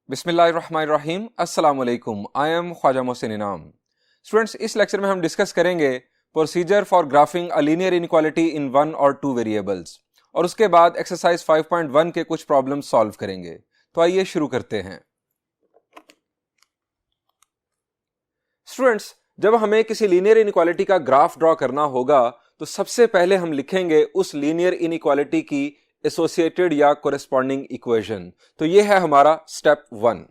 बिस्मिल्लाहिर्रहमानिर्रहीम अस्सलाम वालेकुम। आई एम ख्वाजा मोहसिन इनाम। स्टूडेंट्स, इस लेक्चर में हम डिस्कस करेंगे procedure for graphic a linear inequality in one और टू वेरिएबल्स और उसके बाद एक्सरसाइज 5.1 के कुछ प्रॉब्लम सॉल्व करेंगे। तो आइए शुरू करते हैं। स्टूडेंट्स, जब हमें किसी लीनियर इनइक्वालिटी का ग्राफ ड्रॉ करना होगा तो सबसे पहले हम लिखेंगे उस लीनियर इनइक्वालिटी की एसोसिएटेड या कोरेस्पॉन्डिंग इक्वेशन। तो यह है हमारा स्टेप 1।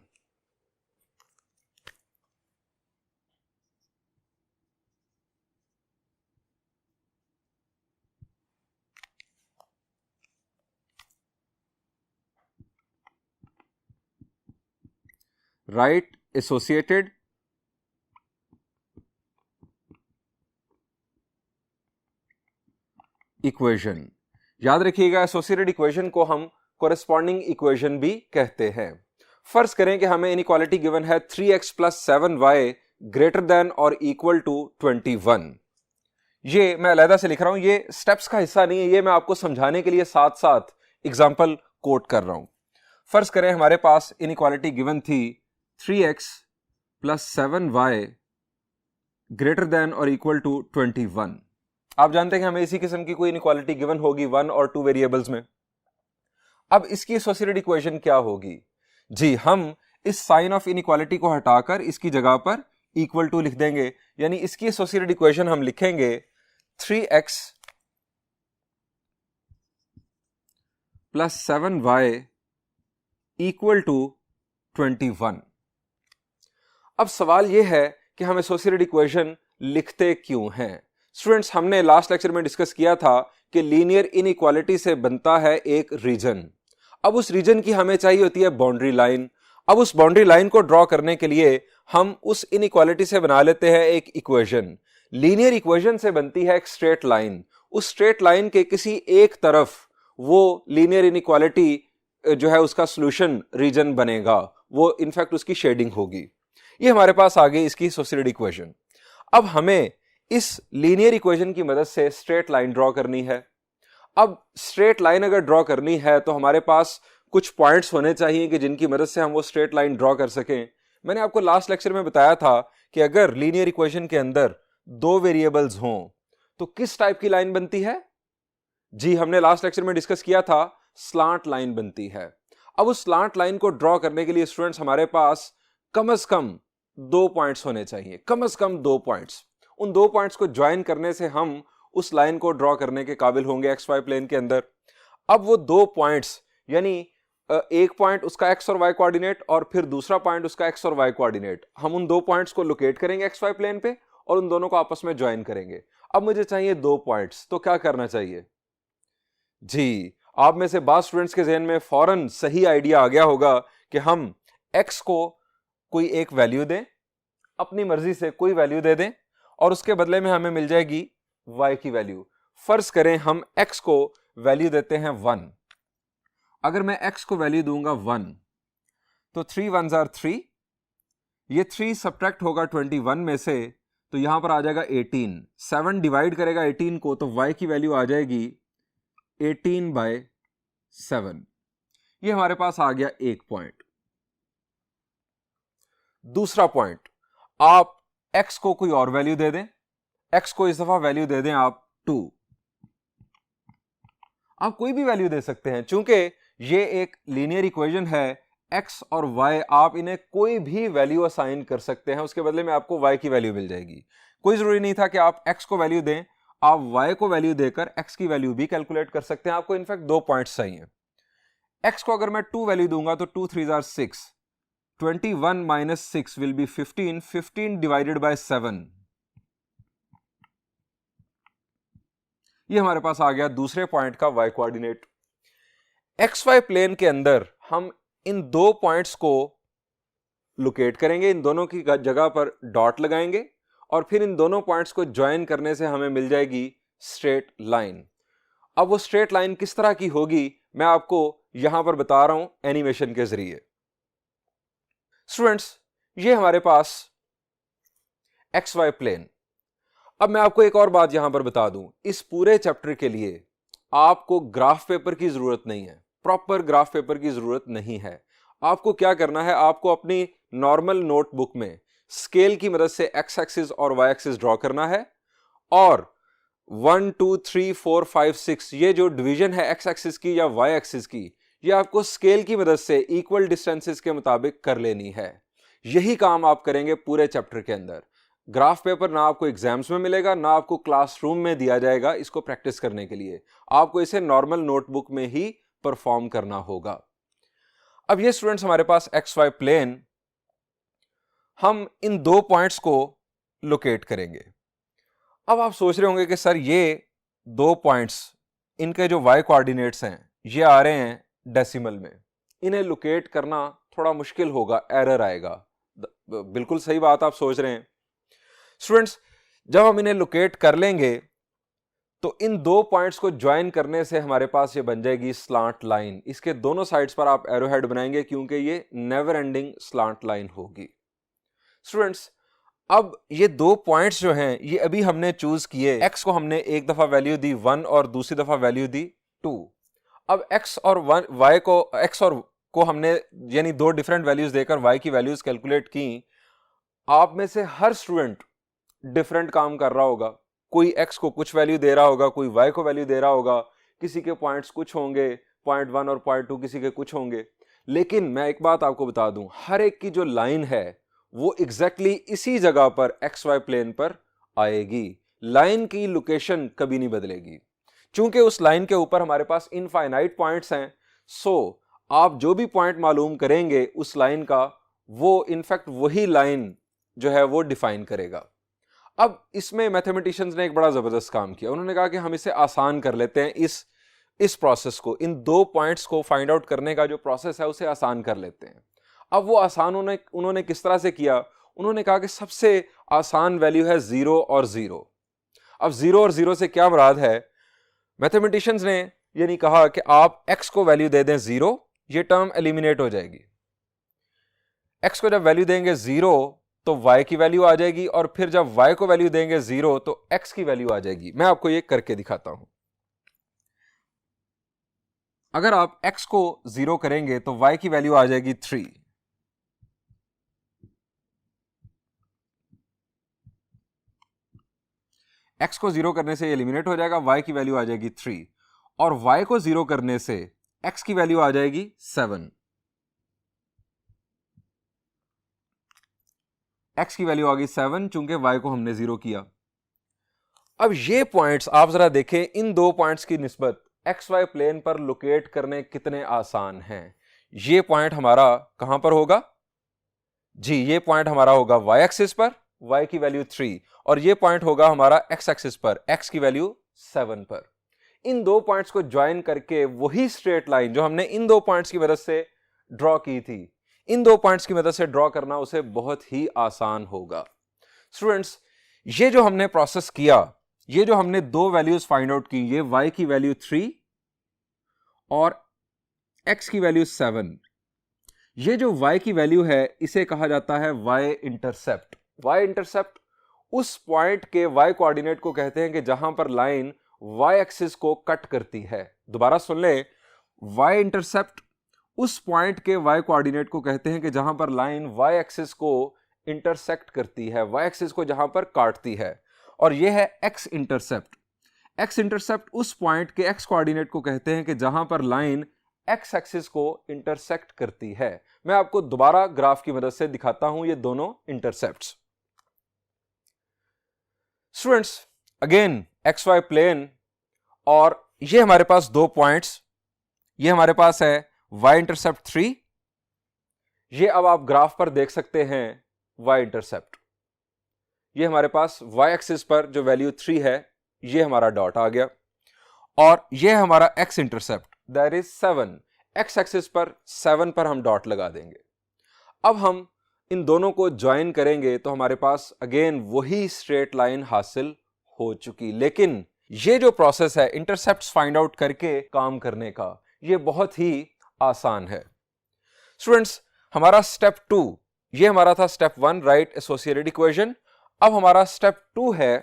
Right associated equation. याद रखिएगा, एसोसिएटेड इक्वेशन को हम कोरेस्पॉन्डिंग इक्वेशन भी कहते हैं। फर्ज करें कि हमें इनइक्वालिटी गिवन है 3x + 7y ग्रेटर देन और इक्वल टू 21। ये मैं अलहदा से लिख रहा हूं, ये स्टेप्स का हिस्सा नहीं है, ये मैं आपको समझाने के लिए साथ साथ एग्जाम्पल कोट कर रहा हूं। फर्ज करें हमारे पास इनइक्वालिटी गिवन थी 3x + 7y ग्रेटर देन और इक्वल टू 21। आप जानते हैं कि हमें इसी किस्म की कोई इनइक्वालिटी गिवन होगी वन और टू वेरिएबल्स में। अब इसकी एसोसिएटेड इक्वेशन क्या होगी? जी, हम इस साइन ऑफ इनइक्वालिटी को हटाकर इसकी जगह पर इक्वल टू लिख देंगे, यानी इसकी एसोसिएटेड इक्वेशन हम लिखेंगे 3x + 7y इक्वल टू 21। अब सवाल यह है कि हम एसोसिएटेड इक्वेशन लिखते क्यों हैं? स्टूडेंट्स, हमने लास्ट लेक्चर में डिस्कस किया था कि लीनियर इनइक्वालिटी से बनता है एक रीजन। अब उस रीजन की हमें चाहिए होती है बाउंड्री लाइन। अब उस बाउंड्री लाइन को ड्रॉ करने के लिए हम उस इनइक्वालिटी से बना लेते हैं एक इक्वेशन। लीनियर इक्वेशन से बनती है एक स्ट्रेट लाइन। उस स्ट्रेट लाइन के किसी एक तरफ वो लीनियर इनइक्वालिटी जो है उसका सॉल्यूशन रीजन बनेगा, वो इनफैक्ट उसकी शेडिंग होगी। ये हमारे पास आ गई इसकी एसोसिएटेड इक्वेशन। अब हमें इस लीनियर इक्वेशन की मदद से स्ट्रेट लाइन ड्रॉ करनी है। अब स्ट्रेट लाइन अगर ड्रॉ करनी है तो हमारे पास कुछ पॉइंट्स होने चाहिए कि जिनकी मदद से हम वो स्ट्रेट लाइन ड्रॉ कर सकें। मैंने आपको लास्ट लेक्चर में बताया था कि अगर लीनियर इक्वेशन के अंदर दो वेरिएबल्स हों तो किस टाइप की लाइन बनती है? जी, हमने लास्ट लेक्चर में डिस्कस किया था, स्लांट लाइन बनती है। अब उस स्लांट लाइन को ड्रॉ करने के लिए स्टूडेंट्स हमारे पास कम से कम 2 पॉइंट्स होने चाहिए, कम से कम 2 पॉइंट्स। उन 2 पॉइंट्स को ज्वाइन करने से हम उस लाइन को ड्रॉ करने के काबिल होंगे एक्स वाई प्लेन के अंदर। अब वो 2 पॉइंट्स, यानी एक पॉइंट उसका एक्स और वाई कोऑर्डिनेट और फिर दूसरा पॉइंट उसका एक्स और वाई कोऑर्डिनेट, हम उन 2 पॉइंट्स को लोकेट करेंगे एक्स वाई प्लेन पे और उन दोनों को आपस में ज्वाइन करेंगे। अब मुझे चाहिए 2 पॉइंट्स, तो क्या करना चाहिए? जी, आप में से बात स्टूडेंट्स के जहन में फौरन सही आइडिया आ गया होगा कि हम एक्स को कोई एक वैल्यू दें, अपनी मर्जी से कोई वैल्यू दे दें और उसके बदले में हमें मिल जाएगी y की वैल्यू। फर्ज करें हम x को वैल्यू देते हैं 1। अगर मैं x को वैल्यू दूंगा 1 तो 3 1s are 3, ये 3 सब्ट्रैक्ट होगा 21 में से तो यहां पर आ जाएगा 18। 7 डिवाइड करेगा 18 को तो y की वैल्यू आ जाएगी 18/7। ये हमारे पास आ गया एक पॉइंट। दूसरा पॉइंट, आप x को कोई और वैल्यू दे दें, x को इस दफा वैल्यू दे दें आप 2। आप कोई भी वैल्यू दे सकते हैं, चूंकि ये एक लीनियर इक्वेशन है, x और y आप इन्हें कोई भी वैल्यू असाइन कर सकते हैं, उसके बदले में आपको y की वैल्यू मिल जाएगी। कोई जरूरी नहीं था कि आप x को वैल्यू दें, आप y को वैल्यू देकर x की वैल्यू भी कैलकुलेट कर सकते हैं। आपको इनफैक्ट 2 पॉइंट्स चाहिए। x को अगर मैं 2 वैल्यू दूंगा तो 2 3s are 6, 21 minus 6 will be 15, 15 divided by 7। ये हमारे पास आ गया दूसरे पॉइंट का y कोऑर्डिनेट। xy प्लेन के अंदर हम इन 2 पॉइंट्स को लोकेट करेंगे, इन दोनों की जगह पर डॉट लगाएंगे और फिर इन दोनों पॉइंट्स को ज्वाइन करने से हमें मिल जाएगी स्ट्रेट लाइन। अब वो स्ट्रेट लाइन किस तरह की होगी मैं आपको यहां पर बता रहा हूं एनिमेशन के जरिए। स्टूडेंट्स, ये हमारे पास एक्स वाई प्लेन। अब मैं आपको एक और बात यहां पर बता दूं, इस पूरे चैप्टर के लिए आपको ग्राफ पेपर की जरूरत नहीं है, प्रॉपर ग्राफ पेपर की जरूरत नहीं है। आपको क्या करना है, आपको अपनी नॉर्मल नोटबुक में स्केल की मदद से एक्स एक्सिस और वाई एक्सिस ड्रॉ करना है, और 1 2 3 4 5 6 ये जो डिवीजन है एक्स एक्सिस की या वाई एक्सिस की, ये आपको स्केल की मदद से इक्वल डिस्टेंसेस के मुताबिक कर लेनी है। यही काम आप करेंगे पूरे चैप्टर के अंदर। ग्राफ पेपर ना आपको एग्जाम्स में मिलेगा, ना आपको क्लासरूम में दिया जाएगा इसको प्रैक्टिस करने के लिए, आपको इसे नॉर्मल नोटबुक में ही परफॉर्म करना होगा। अब ये स्टूडेंट्स हमारे पास एक्स वाई प्लेन, हम इन दो पॉइंट्स को लोकेट करेंगे। अब आप सोच रहे होंगे कि सर ये दो पॉइंट्स, इनके जो वाई कोऑर्डिनेट्स हैं ये आ रहे हैं डेसिमल में, इन्हें लोकेट करना थोड़ा मुश्किल होगा, एरर आएगा। बिल्कुल सही बात आप सोच रहे हैं स्टूडेंट्स। जब हम इन्हें लोकेट कर लेंगे तो इन दो पॉइंट्स को ज्वाइन करने से हमारे पास ये बन जाएगी स्लांट लाइन। इसके दोनों साइड्स पर आप एरोहेड बनाएंगे क्योंकि ये नेवर एंडिंग स्लांट लाइन होगी। स्टूडेंट्स अब ये दो पॉइंट्स जो हैं ये अभी हमने चूज किए, x को हमने एक दफा वैल्यू दी 1 और दूसरी दफा वैल्यू दी 2। अब x और y को, x और को हमने यानी दो डिफरेंट वैल्यूज देकर y की वैल्यूज कैलकुलेट की। आप में से हर स्टूडेंट डिफरेंट काम कर रहा होगा, कोई x को कुछ वैल्यू दे रहा होगा, कोई y को वैल्यू दे रहा होगा, किसी के पॉइंट्स कुछ होंगे, पॉइंट 1 और पॉइंट 2 किसी के कुछ होंगे। लेकिन मैं एक बात आपको बता दूं, हर एक की जो लाइन है वो एग्जैक्टली इसी जगह पर एक्स वाई प्लेन पर आएगी। लाइन की लोकेशन कभी नहीं बदलेगी, चूंकि उस लाइन के ऊपर हमारे पास इनफाइनाइट पॉइंट्स हैं। सो आप जो भी पॉइंट मालूम करेंगे उस लाइन का, वो इनफैक्ट वही लाइन जो है वो डिफाइन करेगा। अब इसमें मैथमेटिशियंस ने एक बड़ा जबरदस्त काम किया, उन्होंने कहा कि हम इसे आसान कर लेते हैं, इस प्रोसेस को, इन दो पॉइंट्स को फाइंड आउट करने का जो प्रोसेस है उसे आसान कर लेते हैं। अब वो आसान उन्होंने किस तरह से किया, उन्होंने कहा कि सबसे आसान वैल्यू है 0 और 0। अब 0 और 0 से क्या मुराद है, मैथमेटिशियंस ने ये नहीं कहा कि आप x को वैल्यू दे दें 0, ये टर्म एलिमिनेट हो जाएगी। x को जब वैल्यू देंगे 0 तो y की वैल्यू आ जाएगी, और फिर जब y को वैल्यू देंगे 0 तो x की वैल्यू आ जाएगी। मैं आपको ये करके दिखाता हूं। अगर आप x को 0 करेंगे तो y की वैल्यू आ जाएगी 3। x को 0 करने से ये एलिमिनेट हो जाएगा, y की वैल्यू आ जाएगी 3, और y को 0 करने से x की वैल्यू आ जाएगी 7। x की वैल्यू आ गई 7 चूंकि y को हमने 0 किया। अब ये पॉइंट्स आप जरा देखें, इन दो पॉइंट्स की निस्बत एक्स वाई प्लेन पर लोकेट करने कितने आसान हैं। ये पॉइंट हमारा कहां पर होगा जी, ये पॉइंट हमारा होगा वाई एक्सिस पर, y की वैल्यू 3, और ये पॉइंट होगा हमारा x एक्सिस पर, x की वैल्यू 7 पर। इन दो पॉइंट्स को ज्वाइन करके वही स्ट्रेट लाइन जो हमने इन दो पॉइंट्स की मदद से ड्रॉ की थी, इन दो पॉइंट्स की मदद से ड्रॉ करना उसे बहुत ही आसान होगा। स्टूडेंट्स ये जो हमने प्रोसेस किया, ये जो हमने दो वैल्यूज फाइंड आउट की, ये y की वैल्यू 3 और x की वैल्यू 7, ये जो y की वैल्यू है इसे कहा जाता है y इंटरसेप्ट। y इंटरसेप्ट उस पॉइंट के y कोऑर्डिनेट को कहते हैं कि जहां पर लाइन y एक्सिस को कट करती है। दोबारा सुन ले, y इंटरसेप्ट उस पॉइंट के y कोऑर्डिनेट को कहते हैं कि जहां पर लाइन y एक्सिस को इंटरसेक्ट करती है, y एक्सिस को जहां पर काटती है। और यह है x इंटरसेप्ट। x इंटरसेप्ट उस पॉइंट के x कोऑर्डिनेट को कहते हैं कि जहां पर लाइन x एक्सिस को इंटरसेक्ट करती है। मैं आपको दोबारा ग्राफ की मदद से दिखाता हूं ये दोनों intercepts. Students again x y plane, और ये हमारे पास दो पॉइंट्स, ये हमारे पास है y इंटरसेप्ट 3, ये अब आप ग्राफ पर देख सकते हैं y इंटरसेप्ट। ये हमारे पास y एक्सिस पर जो वैल्यू 3 है ये हमारा डॉट आ गया, और ये हमारा x intercept that is 7, x axis पर 7 पर हम डॉट लगा देंगे। अब हम इन दोनों को ज्वाइन करेंगे तो हमारे पास अगेन वही स्ट्रेट लाइन हासिल हो चुकी। लेकिन ये जो प्रोसेस है इंटरसेप्ट्स फाइंड आउट करके काम करने का, ये बहुत ही आसान है। स्टूडेंट्स हमारा स्टेप 2, ये हमारा था स्टेप 1 राइट एसोसिएटेड इक्वेशन। अब हमारा स्टेप 2 है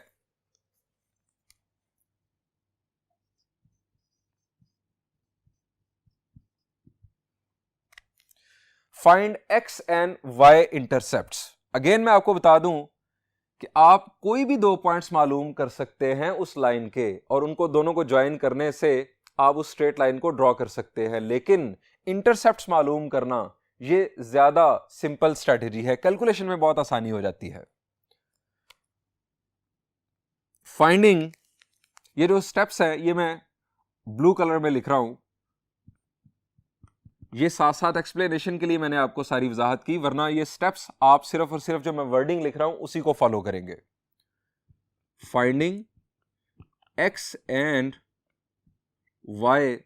find x and y intercepts. Again मैं आपको बता दूं कि आप कोई भी 2 पॉइंट्स मालूम कर सकते हैं उस लाइन के, और उनको दोनों को ज्वाइन करने से आप उस स्ट्रेट लाइन को ड्रॉ कर सकते हैं, लेकिन इंटरसेप्ट्स मालूम करना ये ज्यादा सिंपल स्ट्रेटेजी है, कैलकुलेशन में बहुत आसानी हो जाती है। फाइंडिंग, ये जो स्टेप्स है ये मैं ब्लू कलर में लिख रहा हूं, ये साथ साथ एक्सप्लेनेशन के लिए मैंने आपको सारी वजाहत की, वरना ये स्टेप्स आप सिर्फ और सिर्फ जो मैं वर्डिंग लिख रहा हूं उसी को फॉलो करेंगे। Finding x and y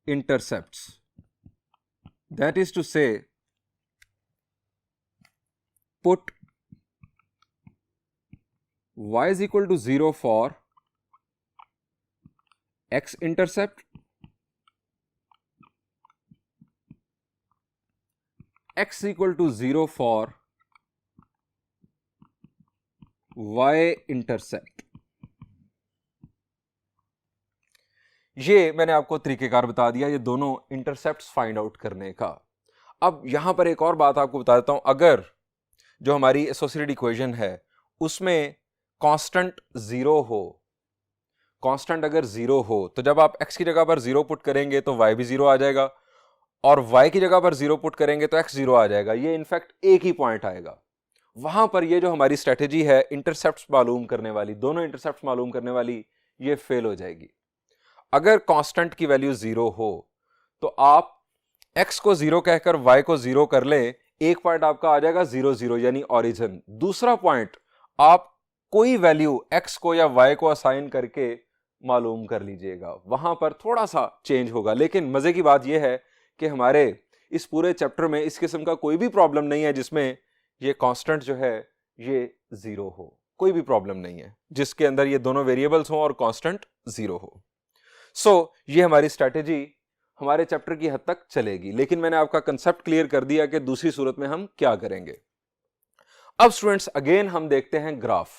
intercepts, that is to say put y is equal to 0 for x intercept, x equal to 0 for y intercept। ये मैंने आपको तरीकेकार बता दिया, ये दोनों इंटरसेप्ट्स फाइंड आउट करने का। अब यहां पर एक और बात आपको बता देता हूं, अगर जो हमारी एसोसिएटेड इक्वेशन है उसमें कांस्टेंट 0 हो, कांस्टेंट अगर 0 हो तो जब आप x की जगह पर 0 पुट करेंगे तो y भी 0 आ जाएगा, और y की जगह पर 0 पुट करेंगे तो x 0 आ जाएगा। ये इनफैक्ट एक ही पॉइंट आएगा। वहां पर ये जो हमारी स्ट्रेटेजी है इंटरसेप्ट्स मालूम करने वाली, दोनों इंटरसेप्ट्स मालूम करने वाली, ये फेल हो जाएगी। अगर कांस्टेंट की वैल्यू 0 हो तो आप x को 0 कहकर y को 0 कर लें, एक पॉइंट आपका आ जाएगा 0 0 यानी ओरिजिन। दूसरा पॉइंट आप कोई वैल्यू x को या y को असाइन करके मालूम कर लीजिएगा, वहां पर थोड़ा सा चेंज होगा। लेकिन मजे की बात यह है कि हमारे इस पूरे चैप्टर में इस किस्म का कोई भी प्रॉब्लम नहीं है जिसमें ये कांस्टेंट जो है ये 0 हो। कोई भी प्रॉब्लम नहीं है जिसके अंदर ये दोनों वेरिएबल्स हों और कांस्टेंट 0 हो। ये हमारी स्ट्रैटेजी हमारे चैप्टर की हद तक चलेगी, लेकिन मैंने आपका कंसेप्ट क्लियर कर दिया कि दूसरी सूरत में हम क्या करेंगे। अब स्टूडेंट्स अगेन हम देखते हैं ग्राफ।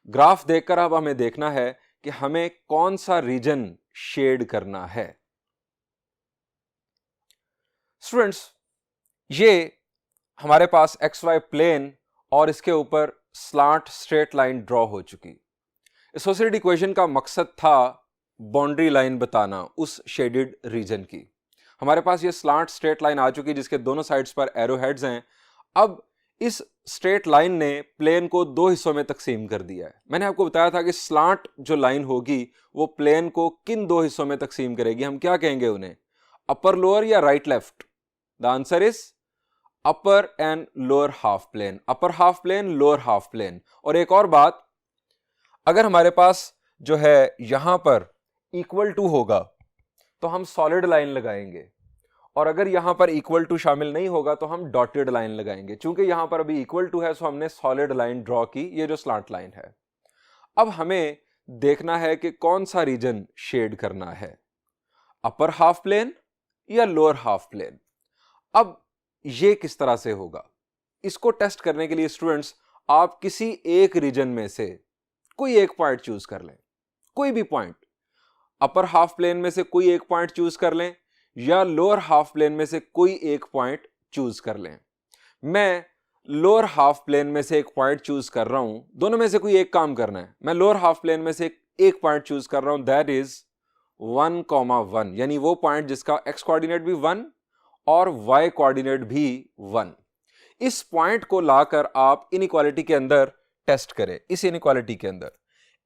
ग्राफ देखकर अब हमें देखना है कि हमें कौन सा रीजन शेड करना है। स्टूडेंट्स ये हमारे पास एक्स वाई प्लेन और इसके ऊपर स्लांट स्ट्रेट लाइन ड्रॉ हो चुकी। एसोसिएटेड इक्वेशन का मकसद था बाउंड्री लाइन बताना उस शेडेड रीजन की। हमारे पास ये स्लांट स्ट्रेट लाइन आ चुकी जिसके दोनों साइड्स पर एरो हेड्स हैं। अब इस स्ट्रेट लाइन ने प्लेन को 2 हिस्सों में तकसीम कर दिया है। मैंने आपको बताया था कि स्लांट जो लाइन होगी वो प्लेन को किन 2 हिस्सों में तकसीम करेगी, हम क्या कहेंगे उन्हें, अपर लोअर या right left. The answer is upper and lower half plane, upper half plane, lower half plane. और एक और बात, अगर हमारे पास जो है यहां पर इक्वल टू होगा तो हम सॉलिड लाइन लगाएंगे, और अगर यहां पर इक्वल टू शामिल नहीं होगा तो हम डॉटेड लाइन लगाएंगे। चूंकि यहां पर अभी इक्वल टू है सो हमने सॉलिड लाइन ड्रॉ की, ये जो स्लांट लाइन है। अब हमें देखना है कि कौन सा रीजन शेड करना है, अपर हाफ प्लेन या लोअर हाफ प्लेन। अब ये किस तरह से होगा, इसको टेस्ट करने के लिए स्टूडेंट्स आप किसी एक रीजन में से कोई एक पॉइंट चूज कर लें, कोई भी पॉइंट, अपर हाफ प्लेन में से कोई एक पॉइंट चूज कर लें या लोअर हाफ प्लेन में से कोई एक पॉइंट चूज कर लें। मैं लोअर हाफ प्लेन में से एक पॉइंट चूज कर रहा हूं, दोनों में से कोई एक काम करना है। मैं लोअर हाफ प्लेन में से एक पॉइंट चूज कर रहा हूं, दैट इज 1,1, यानी वो पॉइंट जिसका एक्स कोऑर्डिनेट भी 1 और वाई कोऑर्डिनेट भी 1। इस पॉइंट को लाकर आप इनइक्वालिटी के अंदर टेस्ट करें। इस इनइक्वालिटी के अंदर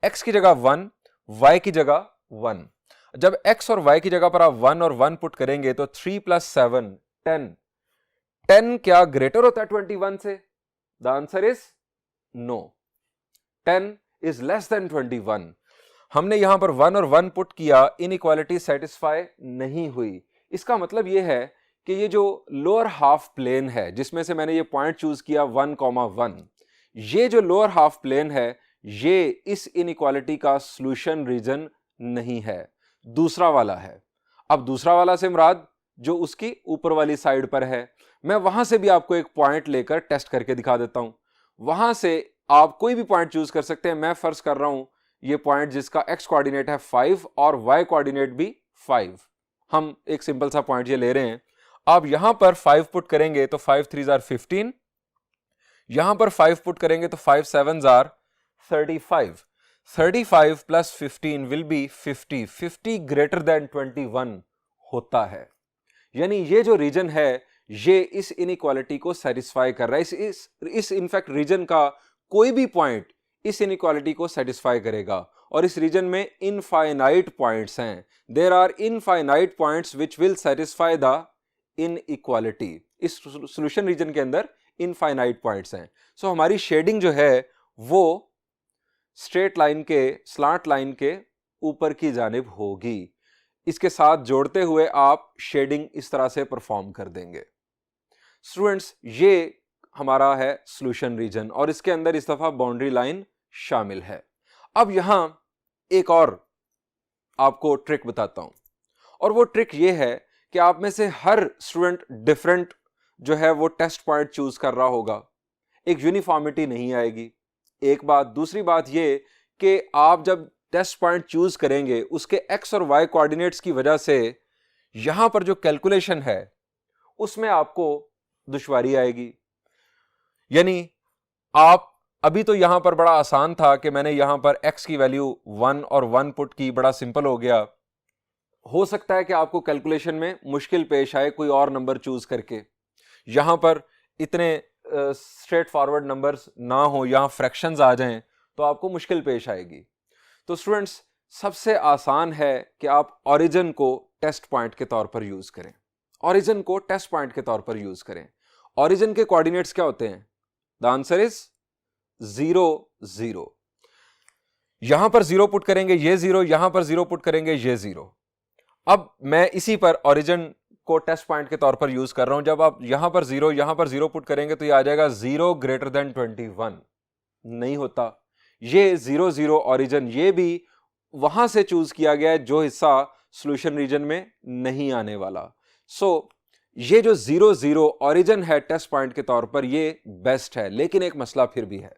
एक्स की जगह 1, वाई की जगह 1। जब x और y की जगह पर आप 1 और 1 पुट करेंगे तो 3 + 7 10। 10 क्या ग्रेटर होता है 21 से? The answer is no, 10 is less than 21। हमने यहां पर 1 और 1 पुट किया, इनइक्वालिटी सेटिस्फाई नहीं हुई। इसका मतलब यह है कि ये जो लोअर हाफ प्लेन है जिसमें से मैंने ये पॉइंट चूज किया 1,1, ये जो लोअर हाफ प्लेन है ये इस इनइक्वालिटी का सॉल्यूशन रीजन नहीं है, दूसरा वाला है। अब दूसरा वाला से मुराद जो उसकी ऊपर वाली साइड पर है। मैं वहां से भी आपको एक पॉइंट लेकर टेस्ट करके दिखा देता हूं। वहां से आप कोई भी पॉइंट चूज कर सकते हैं। मैं फर्ज कर रहा हूं ये पॉइंट जिसका x कोऑर्डिनेट है 5 और y कोऑर्डिनेट भी 5, हम एक सिंपल सा पॉइंट ये ले रहे हैं, आप यहां पर 5 पुट करेंगे तो 5 3 जार 15, यहां पर 5 पुट करेंगे तो 5 7 jar 35, 35 plus 15 will be 50, 50 greater than 21 होता है। यानी ये जो रीजन है ये इस इनइक्वालिटी को सेटिस्फाई कर रहा है। इस इनफैक्ट रीजन का कोई भी पॉइंट इस इनइक्वालिटी को सेटिस्फाई करेगा, और इस रीजन में इनफाइनाइट पॉइंट्स हैं। There are infinite points which will satisfy the inequality. इस सॉल्यूशन रीजन के अंदर इनफाइनाइट पॉइंट्स हैं। सो हमारी शेडिंग जो है वो स्ट्रेट लाइन के, स्लांट लाइन के ऊपर की जानिब होगी। इसके साथ जोड़ते हुए आप शेडिंग इस तरह से परफॉर्म कर देंगे। स्टूडेंट्स, ये हमारा है सॉल्यूशन रीजन, और इसके अंदर इस दफा बाउंड्री लाइन शामिल है। अब यहां एक और आपको ट्रिक बताता हूं, और वो ट्रिक ये है कि आप में से हर स्टूडेंट डिफरेंट जो है वो टेस्ट पॉइंट चूज कर रहा होगा, एक यूनिफॉर्मिटी नहीं आएगी। एक बात, दूसरी बात ये कि आप जब टेस्ट पॉइंट चूज करेंगे उसके एक्स और वाई कोऑर्डिनेट्स की वजह से यहां पर जो कैलकुलेशन है उसमें आपको दुश्वारी आएगी। यानी आप अभी तो यहां पर बड़ा आसान था कि मैंने यहां पर x की वैल्यू 1 और 1 पुट की, बड़ा सिंपल हो गया। हो सकता है कि आपको कैलकुलेशन में मुश्किल पेश आए कोई और नंबर चूज करके, यहां पर इतने स्ट्रेट फॉरवर्ड नंबर्स ना हो, यहां फ्रैक्शंस आ जाएं तो आपको मुश्किल पेश आएगी। तो स्टूडेंट्स, सबसे आसान है कि आप ओरिजिन को टेस्ट पॉइंट के तौर पर यूज करें। ओरिजिन को टेस्ट पॉइंट के तौर पर यूज करें। ओरिजिन के कोऑर्डिनेट्स क्या होते हैं? The answer is 0 0। यहां पर 0 पुट करेंगे ये 0, यहां पर 0 पुट करेंगे ये 0। अब मैं इसी पर ओरिजिन को टेस्ट पॉइंट के तौर पर यूज कर रहा हूं। जब आप यहां पर 0 पुट करेंगे तो ये आ जाएगा 0 ग्रेटर देन 21। नहीं होता। ये 0 0 ओरिजिन ये भी वहां से चूज किया गया है जो हिस्सा सॉल्यूशन रीजन में नहीं आने वाला। सो ये जो 0 0 ओरिजिन है टेस्ट पॉइंट के तौर पर, ये बेस्ट है। लेकिन एक मसला फिर भी है,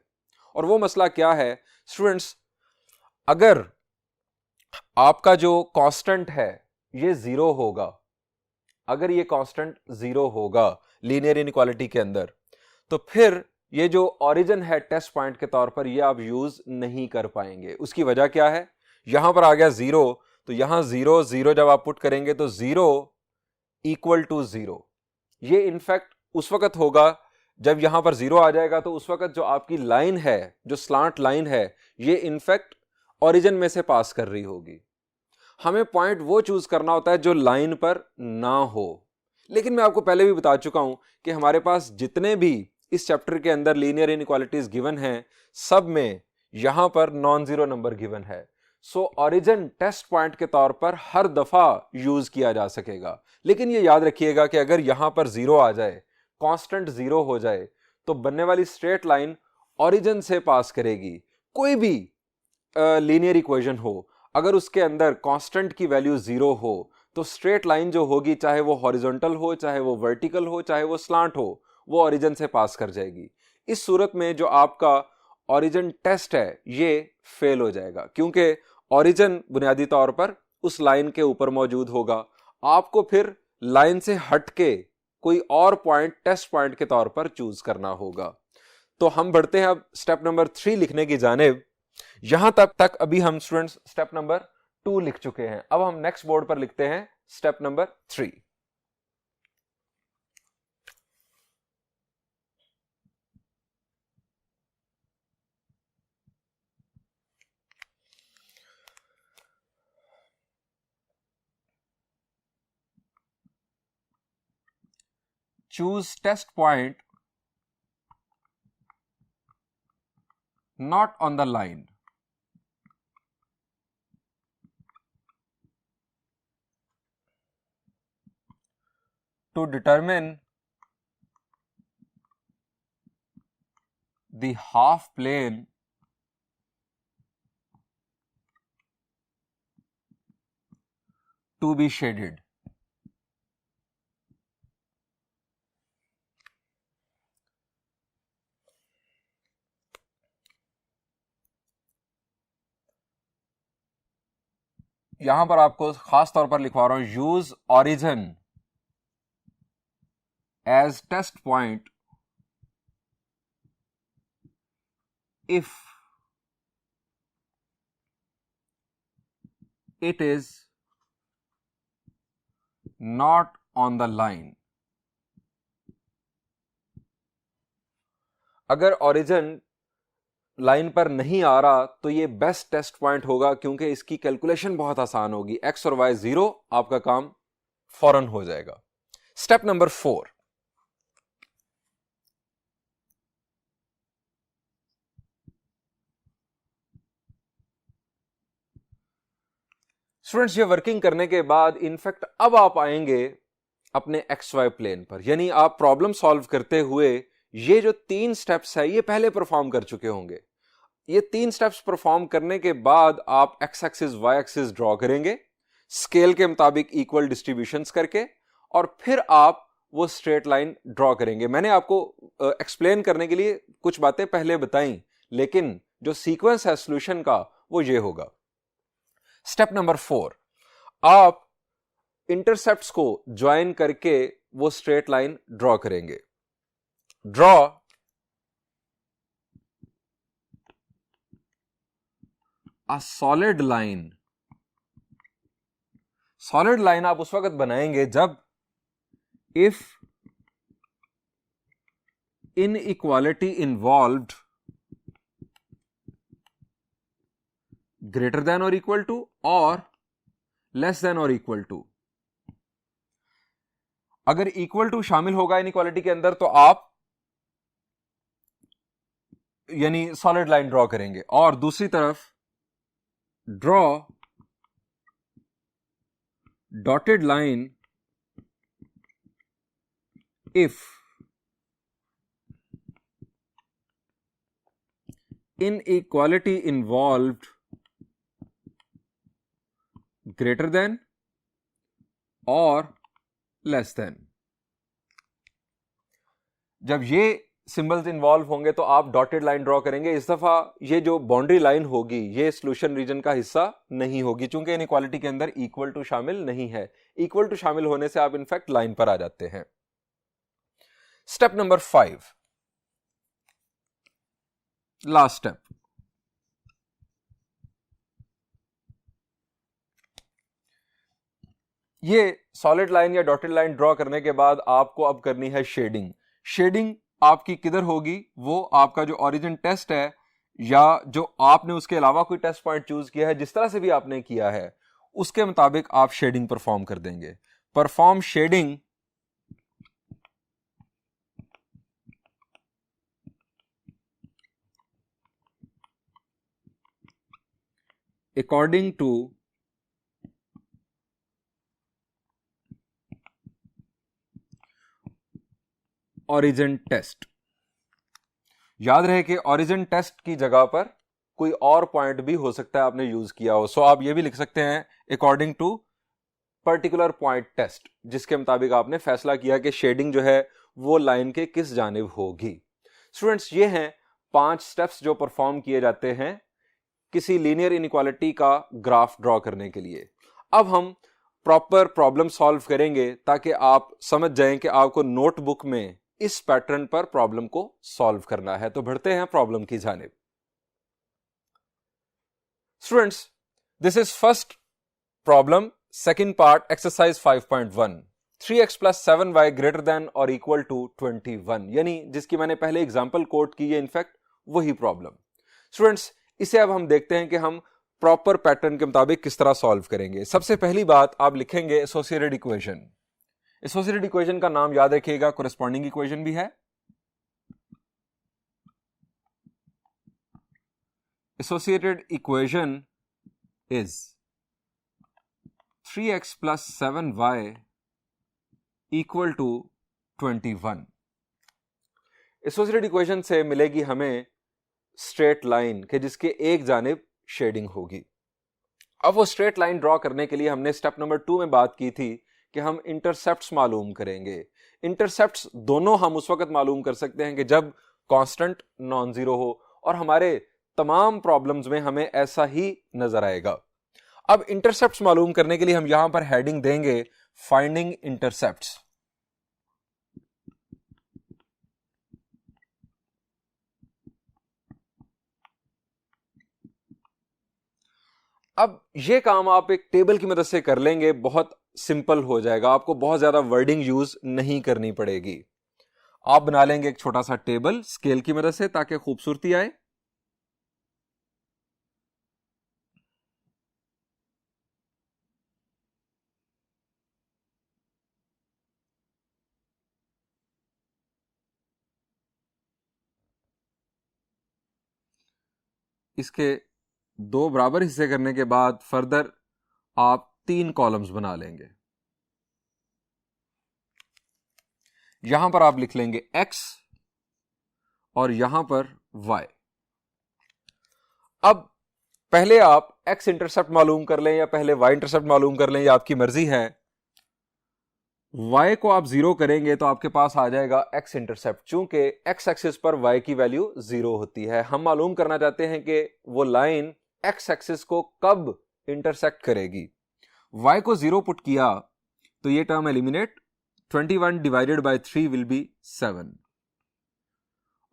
और वो मसला क्या है स्टूडेंट्स? अगर आपका जो कांस्टेंट है ये 0 होगा, अगर ये कांस्टेंट 0 होगा लीनियर इनइक्वालिटी के अंदर, तो फिर ये जो ओरिजिन है टेस्ट पॉइंट के तौर पर ये आप यूज नहीं कर पाएंगे। उसकी वजह क्या है? यहां पर आ गया 0, तो यहां 0 0 जब आप पुट करेंगे तो 0 इक्वल टू 0। ये इनफैक्ट उस वक्त होगा जब यहां पर 0 आ जाएगा, तो उस वक्त जो आपकी लाइन है, जो स्लांट लाइन है, ये इनफैक्ट ओरिजिन में से पास कर रही होगी। हमें पॉइंट वो चूज करना होता है जो लाइन पर ना हो। लेकिन मैं आपको पहले भी बता चुका हूं कि हमारे पास जितने भी इस चैप्टर के अंदर लीनियर इनइक्वालिटीज गिवन हैं, सब में यहां पर नॉन जीरो नंबर गिवन है। सो ओरिजिन टेस्ट पॉइंट के तौर पर हर दफा यूज किया जा सकेगा। लेकिन यह याद रखिएगा कि अगर यहां पर 0 आ जाए, कांस्टेंट 0 हो जाए, तो बनने वाली स्ट्रेट लाइन ओरिजिन से पास करेगी। कोई भी लीनियर इक्वेशन हो, अगर उसके अंदर कांस्टेंट की वैल्यू 0 हो, तो स्ट्रेट लाइन जो होगी, चाहे वो हॉरिजॉन्टल हो, चाहे वो वर्टिकल हो, चाहे वो स्लांट हो, वो ओरिजिन से पास कर जाएगी। इस सूरत में जो आपका ओरिजिन टेस्ट है ये फेल हो जाएगा, क्योंकि ओरिजिन बुनियादी तौर पर उस लाइन के ऊपर मौजूद होगा। आपको फिर लाइन से हटके कोई और पॉइंट टेस्ट पॉइंट के तौर पर चूज करना होगा। तो हम बढ़ते हैं अब स्टेप नंबर 3 लिखने की जानिब। यहां तक अभी हम स्टूडेंट्स स्टेप नंबर 2 लिख चुके हैं। अब हम नेक्स्ट बोर्ड पर लिखते हैं step number 3। Choose test point not on the line. To determine the half plane to be shaded. यहां पर आपको खास तौर पर लिखवा रहा हूं, use origin as test point if it is not on the line। अगर ओरिजिन लाइन पर नहीं आ रहा तो ये बेस्ट टेस्ट पॉइंट होगा, क्योंकि इसकी कैलकुलेशन बहुत आसान होगी। एक्स और वाई 0, आपका काम फौरन हो जाएगा। स्टेप नंबर 4, स्टूडेंट्स ये वर्किंग करने के बाद इनफैक्ट अब आप आएंगे अपने एक्स वाई प्लेन पर, यानी आप प्रॉब्लम सॉल्व करते हुए ये जो 3 स्टेप्स है ये पहले परफॉर्म कर चुके होंगे। ये 3 स्टेप्स परफॉर्म करने के बाद आप x axis y axis draw करेंगे स्केल के मुताबिक इक्वल डिस्ट्रीब्यूशंस करके, और फिर आप वो स्ट्रेट लाइन ड्रॉ करेंगे। मैंने आपको एक्सप्लेन करने के लिए कुछ बातें पहले बताई, लेकिन जो सीक्वेंस है सॉल्यूशन का वो ये होगा। स्टेप नंबर 4, आप इंटरसेप्ट्स को ज्वाइन करके वो स्ट्रेट लाइन ड्रॉ करेंगे। Draw a solid line. Solid line आप उस वक्त बनाएंगे जब if inequality involved greater than और इक्वल टू और लेस देन और इक्वल टू। अगर इक्वल टू शामिल होगा इनइक्वालिटी के अंदर तो आप यानी सॉलिड लाइन ड्रॉ करेंगे, और दूसरी तरफ draw dotted line if inequality involved greater than और लेस देन। जब ये सिंबल्स इन्वॉल्व होंगे तो आप डॉटेड लाइन ड्रॉ करेंगे। इस दफा ये जो बाउंड्री लाइन होगी ये सॉल्यूशन रीजन का हिस्सा नहीं होगी, चूंकि इनइक्वालिटी के अंदर इक्वल टू शामिल नहीं है। इक्वल टू शामिल होने से आप इनफैक्ट लाइन पर आ जाते हैं। Step number 5, last step. ये सॉलिड लाइन या डॉटेड लाइन ड्रॉ करने के बाद आपको अब करनी है शेडिंग। शेडिंग आपकी किधर होगी? वो आपका जो ओरिजिन टेस्ट है या जो आपने उसके अलावा कोई टेस्ट पॉइंट चूज किया है, जिस तरह से भी आपने किया है उसके मुताबिक आप शेडिंग परफॉर्म कर देंगे। Perform shading according to origin test. याद रहे कि ओरिजिन टेस्ट की जगह पर कोई और पॉइंट भी हो सकता है आपने यूज किया हो, सो आप ये भी लिख सकते हैं according to particular point test, जिसके मुताबिक आपने फैसला किया कि शेडिंग जो है वो लाइन के किस जानिब होगी। स्टूडेंट्स ये हैं 5 स्टेप्स जो परफॉर्म किए जाते हैं किसी लीनियर इनइक्वालिटी का ग्राफ ड्रॉ करने के लिए। अब हम प्रॉपर प्रॉब्लम सॉल्व करेंगे ताकि आप समझ जाएं कि आपको नोटबुक में इस पैटर्न पर प्रॉब्लम को सॉल्व करना है। तो बढ़ते हैं प्रॉब्लम की जानिब। Students this is first problem, second part, exercise 5.1। 3x + 7y greater than और इक्वल टू 21, यानी जिसकी मैंने पहले एग्जांपल कोट की है इनफैक्ट वही प्रॉब्लम। स्टूडेंट्स इसे अब हम देखते हैं कि हम प्रॉपर पैटर्न के मुताबिक किस तरह सॉल्व करेंगे। सबसे पहली बात आप लिखेंगे एसोसिएटेड इक्वेशन। एसोसिएटेड इक्वेशन का नाम याद रखिएगा, कोरेस्पॉन्डिंग इक्वेशन भी है। Associated equation is 3x + 7y equal to 21। Associated equation से मिलेगी हमें स्ट्रेट लाइन के जिसके एक जानिब शेडिंग होगी। अब वो स्ट्रेट लाइन ड्रॉ करने के लिए हमने स्टेप नंबर 2 में बात की थी कि हम इंटरसेप्ट्स मालूम करेंगे। इंटरसेप्ट्स दोनों हम उस वक्त मालूम कर सकते हैं कि जब कांस्टेंट नॉन जीरो हो, और हमारे तमाम प्रॉब्लम्स में हमें ऐसा ही नजर आएगा। अब इंटरसेप्ट्स मालूम करने के लिए हम यहां पर हेडिंग देंगे फाइंडिंग इंटरसेप्ट्स। अब ये काम आप एक टेबल की मदद से कर लेंगे, बहुत सिंपल हो जाएगा, आपको बहुत ज्यादा वर्डिंग यूज नहीं करनी पड़ेगी। आप बना लेंगे एक छोटा सा टेबल स्केल की मदद से ताकि खूबसूरती आए। इसके 2 बराबर हिस्से करने के बाद फर्दर आप 3 कॉलम्स बना लेंगे। यहां पर आप लिख लेंगे x और यहां पर y। अब पहले आप x इंटरसेप्ट मालूम कर लें या पहले y इंटरसेप्ट मालूम कर लें, या आपकी मर्जी है। y को आप 0 करेंगे तो आपके पास आ जाएगा x इंटरसेप्ट, चूंकि x एक्सिस पर y की वैल्यू 0 होती है। हम मालूम करना चाहते हैं कि वो लाइन x एक्सिस को कब इंटरसेक्ट करेगी। y को 0 पुट किया तो ये term eliminate, 21 divided by 3 will be 7।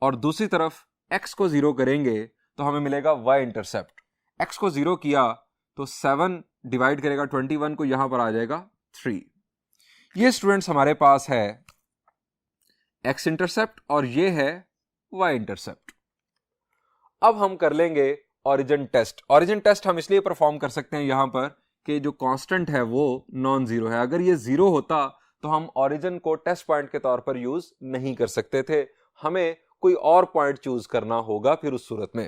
और दूसरी तरफ x को 0 करेंगे तो हमें मिलेगा y इंटरसेप्ट। x को 0 किया तो 7 डिवाइड करेगा 21 को, यहां पर आ जाएगा 3। ये स्टूडेंट्स हमारे पास है x इंटरसेप्ट और ये है y इंटरसेप्ट। अब हम कर लेंगे ओरिजिन टेस्ट। ओरिजिन टेस्ट हम इसलिए परफॉर्म कर सकते हैं यहां पर कि जो कांस्टेंट है वो नॉन जीरो है। अगर ये 0 होता तो हम ओरिजिन को टेस्ट पॉइंट के तौर पर यूज नहीं कर सकते थे, हमें कोई और पॉइंट चूज करना होगा। फिर उस सूरत में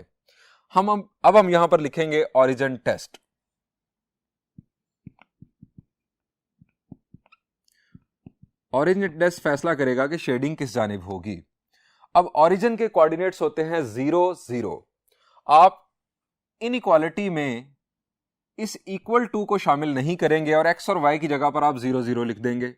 अब हम यहां पर लिखेंगे ओरिजिन टेस्ट। ओरिजिन टेस्ट फैसला करेगा कि शेडिंग किस जानिब होगी। अब ओरिजिन के कोऑर्डिनेट्स होते हैं 0 0। आप इनइक्वालिटी में इस इक्वल टू को शामिल नहीं करेंगे और x और y की जगह पर आप 0 0 लिख देंगे।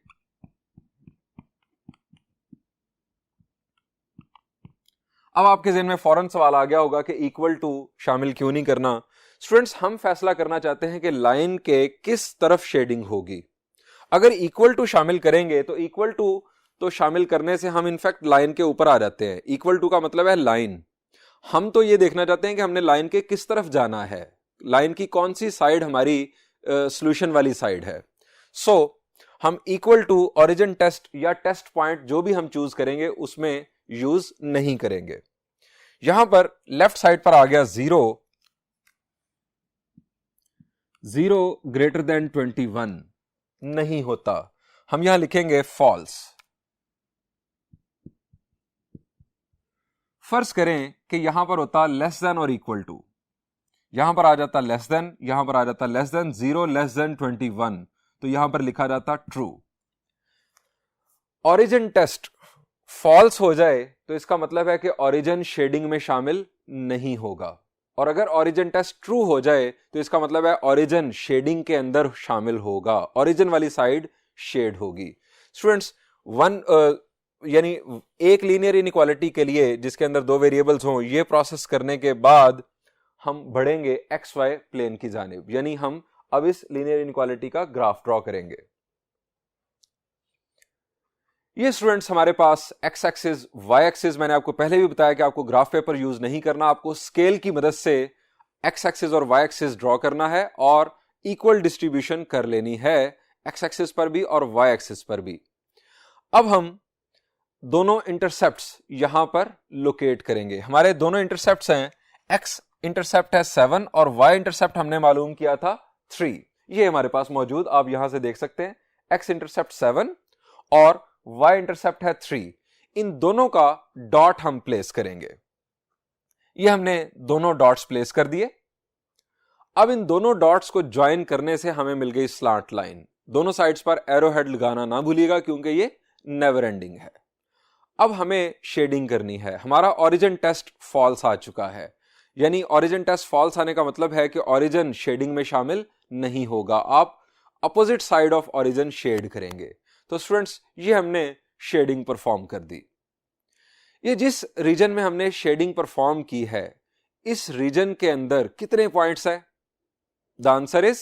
अब आपके ज़हन में फौरन सवाल आ गया होगा कि इक्वल टू शामिल क्यों नहीं करना। स्टूडेंट्स, हम फैसला करना चाहते हैं कि लाइन के किस तरफ शेडिंग होगी। अगर इक्वल टू शामिल करेंगे तो इक्वल टू तो शामिल करने से हम इनफैक्ट लाइन के ऊपर आ जाते हैं। इक्वल टू का मतलब है लाइन। हम तो ये देखना चाहते हैं कि हमने लाइन के किस तरफ जाना है, लाइन की कौन सी साइड हमारी सॉल्यूशन वाली साइड है। सो हम इक्वल टू ओरिजिन टेस्ट या टेस्ट पॉइंट जो भी हम चूज करेंगे उसमें यूज नहीं करेंगे। यहां पर लेफ्ट साइड पर आ गया 0 0 ग्रेटर देन 21 नहीं होता, हम यहां लिखेंगे फॉल्स। फर्ज करें कि यहां पर होता लेस देन और इक्वल टू, यहां पर आ जाता लेस देन, यहां पर आ जाता लेस देन 0 लेस देन 21, तो यहां पर लिखा जाता ट्रू। ओरिजिन टेस्ट फॉल्स हो जाए तो इसका मतलब है कि ओरिजिन शेडिंग में शामिल नहीं होगा, और अगर ओरिजिन टेस्ट ट्रू हो जाए तो इसका मतलब है ओरिजिन शेडिंग के अंदर शामिल होगा, ओरिजिन वाली साइड शेड होगी। स्टूडेंट्स, यानी एक लीनियर इनइक्वालिटी के लिए जिसके अंदर 2 वेरिएबल्स हों, ये प्रोसेस करने के बाद हम बढ़ेंगे एक्स वाई प्लेन की जानिब, यानी हम अब इस लीनियर इनइक्वालिटी का ग्राफ ड्रॉ करेंगे। ये स्टूडेंट्स हमारे पास एक्स एक्सिस वाई एक्सिस, मैंने आपको पहले भी बताया कि आपको ग्राफ पेपर यूज नहीं करना, आपको स्केल की मदद से एक्स एक्सिस और वाई एक्सिस ड्रॉ करना है और इक्वल डिस्ट्रीब्यूशन कर लेनी है एक्स एक्सिस पर भी और वाई एक्सिस पर भी। अब हम दोनों इंटरसेप्ट्स यहां पर लोकेट करेंगे। हमारे दोनों इंटरसेप्ट्स हैं, एक्स इंटरसेप्ट है 7 और वाई इंटरसेप्ट हमने मालूम किया था 3। ये हमारे पास मौजूद, आप यहां से देख सकते हैं, एक्स इंटरसेप्ट 7 और वाई इंटरसेप्ट है 3। इन दोनों का डॉट हम प्लेस करेंगे। ये हमने दोनों डॉट्स प्लेस कर दिए। अब इन दोनों डॉट्स को ज्वाइन करने से हमें मिल गई स्लांट लाइन। दोनों साइड्स पर एरो हेड लगाना ना भूलिएगा क्योंकि ये नेवर एंडिंग है। अब हमें शेडिंग करनी है। हमारा ओरिजिन टेस्ट फॉल्स आ चुका है, यानी ओरिजिन टेस्ट फॉल्स आने का मतलब है कि ओरिजिन शेडिंग में शामिल नहीं होगा, आप opposite side of origin shade करेंगे। तो स्टूडेंट्स, ये हमने शेडिंग परफॉर्म कर दी। ये जिस रीजन में हमने शेडिंग परफॉर्म की है, इस रीजन के अंदर कितने पॉइंट्स है? The answer is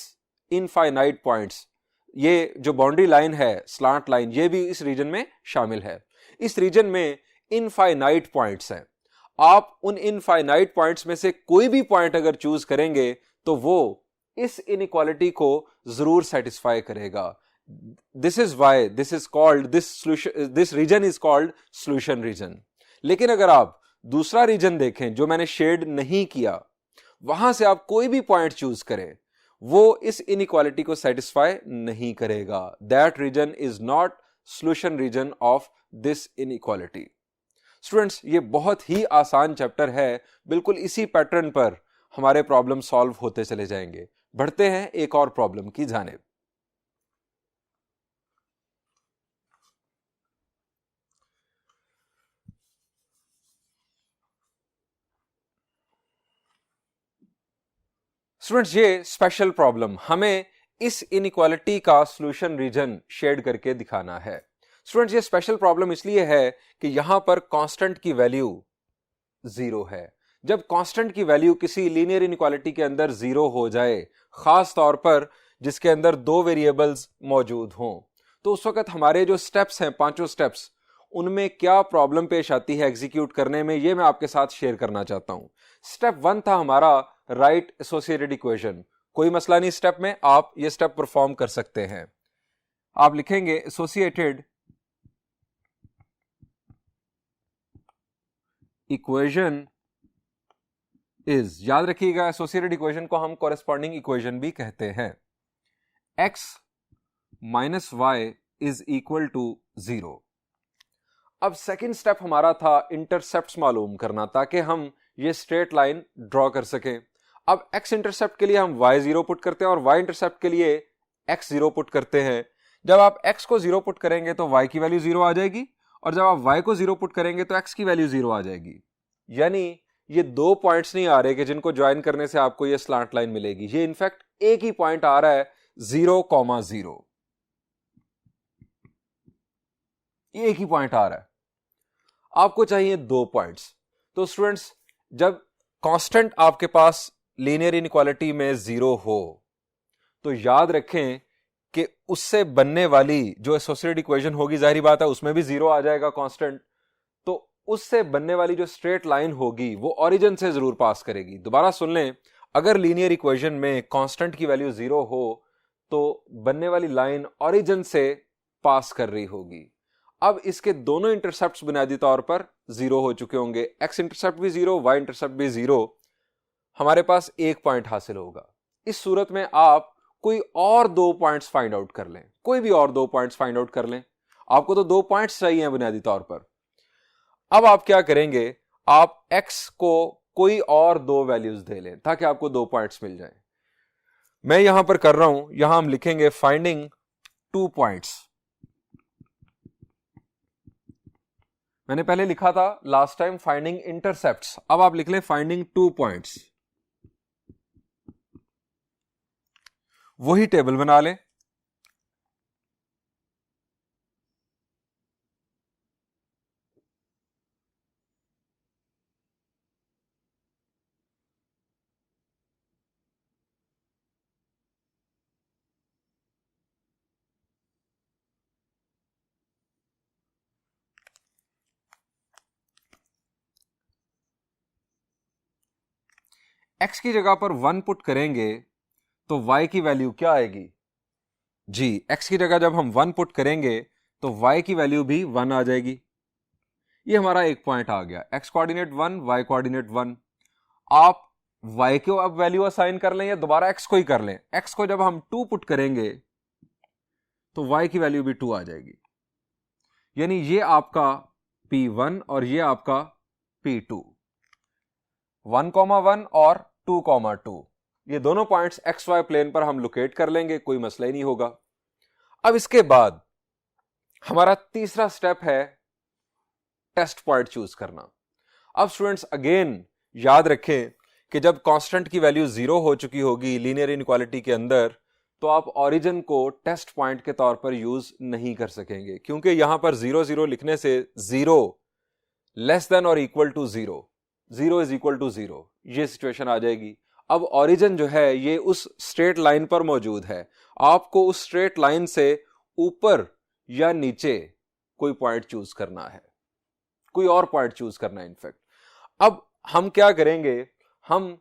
infinite points, ये जो बाउंड्री लाइन है, स्लांट लाइन, ये भी इस रीजन में शामिल है। इस रीजन में इनफाइनाइट पॉइंट्स हैं। आप उन इनफाइनाइट पॉइंट्स में से कोई भी पॉइंट अगर चूज करेंगे तो वो इस इनइक्वालिटी को जरूर सेटिस्फाई करेगा। This is why this is called this region is called solution region. लेकिन अगर आप दूसरा रीजन देखें जो मैंने शेड नहीं किया, वहां से आप कोई भी पॉइंट चूज करें, वो इस इनइक्वालिटी को सेटिस्फाई नहीं करेगा। That region is not solution region of this inequality. Students, ये बहुत ही आसान चैप्टर है, बिल्कुल इसी पैटर्न पर हमारे प्रॉब्लम सॉल्व होते चले जाएंगे। बढ़ते हैं एक और प्रॉब्लम की जानिब। स्टूडेंट्स, ये स्पेशल प्रॉब्लम हमें इस इनइक्वालिटी का सॉल्यूशन रीजन शेड करके दिखाना है। स्टूडेंट्स, ये स्पेशल प्रॉब्लम इसलिए है कि यहां पर कांस्टेंट की वैल्यू 0 है। जब कांस्टेंट की वैल्यू किसी लीनियर इनइक्वालिटी के अंदर 0 हो जाए, खास तौर पर जिसके अंदर दो वेरिएबल्स मौजूद हों, तो उस वक्त हमारे जो स्टेप्स हैं, पांचों स्टेप्स, उनमें क्या प्रॉब्लम पेश आती है एग्जीक्यूट करने में, ये मैं आपके साथ शेयर करना चाहता हूं। स्टेप 1 था हमारा राइट एसोसिएटेड इक्वेशन। कोई मसला नहीं, स्टेप में आप ये स्टेप परफॉर्म कर सकते हैं। आप लिखेंगे एसोसिएटेड इक्वेशन इज, याद रखिएगा एसोसिएटेड इक्वेशन को हम कॉरेस्पॉन्डिंग इक्वेशन भी कहते हैं, x minus y is equal to 0। अब सेकेंड स्टेप हमारा था इंटरसेप्ट्स मालूम करना, ताकि हम ये स्ट्रेट लाइन ड्रॉ कर सकें। अब x इंटरसेप्ट के लिए हम y0 पुट करते हैं और y इंटरसेप्ट के लिए x0 पुट करते हैं। जब आप x को 0 पुट करेंगे तो y की वैल्यू 0 आ जाएगी, और जब आप y को 0 पुट करेंगे तो x की वैल्यू 0 आ जाएगी। यानी ये दो पॉइंट्स नहीं आ रहे कि जिनको ज्वाइन करने से आपको ये स्लांट लाइन मिलेगी। ये इनफैक्ट एक ही पॉइंट आ रहा है 0,0, ये एक ही पॉइंट आ रहा है। आपको चाहिए दो पॉइंट्स। तो स्टूडेंट्स, जब कांस्टेंट आपके पास लीनियर इनइक्वालिटी में 0 हो तो याद रखें कि उससे बनने वाली जो एसोसिएटेड इक्वेशन होगी, जाहिर बात है उसमें भी 0 आ जाएगा कांस्टेंट, तो उससे बनने वाली जो स्ट्रेट लाइन होगी वो ओरिजिन से जरूर पास करेगी। दोबारा सुन लें, अगर लीनियर इक्वेशन में कांस्टेंट की वैल्यू 0 हो तो बनने वाली लाइन ओरिजिन से पास कर रही होगी। अब इसके दोनों इंटरसेप्ट्स बुनियादी तौर पर 0 हो चुके होंगे, x इंटरसेप्ट भी 0, y इंटरसेप्ट भी 0। हमारे पास एक पॉइंट हासिल होगा। इस सूरत में आप कोई और दो पॉइंट्स फाइंड आउट कर लें, कोई भी और दो पॉइंट्स फाइंड आउट कर लें। आपको तो दो पॉइंट्स चाहिए बुनियादी तौर पर। अब आप क्या करेंगे, आप x को कोई और दो वैल्यूज दे लें ताकि आपको दो पॉइंट्स मिल जाएं। मैं यहां पर कर रहा हूं, यहां हम लिखेंगे फाइंडिंग 2 पॉइंट्स। मैंने पहले लिखा था लास्ट टाइम फाइंडिंग इंटरसेप्ट्स, अब आप लिख लें फाइंडिंग 2 पॉइंट्स। वही टेबल बना लें। x की जगह पर 1 पुट करेंगे तो y की वैल्यू क्या आएगी? जी, x की जगह जब हम 1 पुट करेंगे तो y की वैल्यू भी 1 आ जाएगी। ये हमारा एक पॉइंट आ गया, x कोऑर्डिनेट 1, y कोऑर्डिनेट 1। आप y को अब वैल्यू असाइन कर लें या दोबारा x को ही कर लें। x को जब हम 2 पुट करेंगे तो y की वैल्यू भी 2 आ जाएगी। यानी ये आपका P1 और ये आपका P2, 1,1 और 2,2। ये दोनों पॉइंट्स एक्स वाई प्लेन पर हम लोकेट कर लेंगे, कोई मसला ही नहीं होगा। अब इसके बाद हमारा तीसरा स्टेप है टेस्ट पॉइंट चूज करना। अब स्टूडेंट्स अगेन याद रखें कि जब कांस्टेंट की वैल्यू 0 हो चुकी होगी लीनियर इनइक्वालिटी के अंदर, तो आप ओरिजिन को टेस्ट पॉइंट के तौर पर यूज नहीं कर सकेंगे, क्योंकि यहां पर 0 0 लिखने से 0 लेस देन और equal to 0, 0 is equal to 0, ये सिचुएशन आ जाएगी। अब ओरिजिन जो है ये उस स्ट्रेट लाइन पर मौजूद है, आपको उस स्ट्रेट लाइन से ऊपर या नीचे कोई पॉइंट चूज करना है, कोई और पॉइंट चूज करना है इनफैक्ट। अब हम क्या करेंगे, हम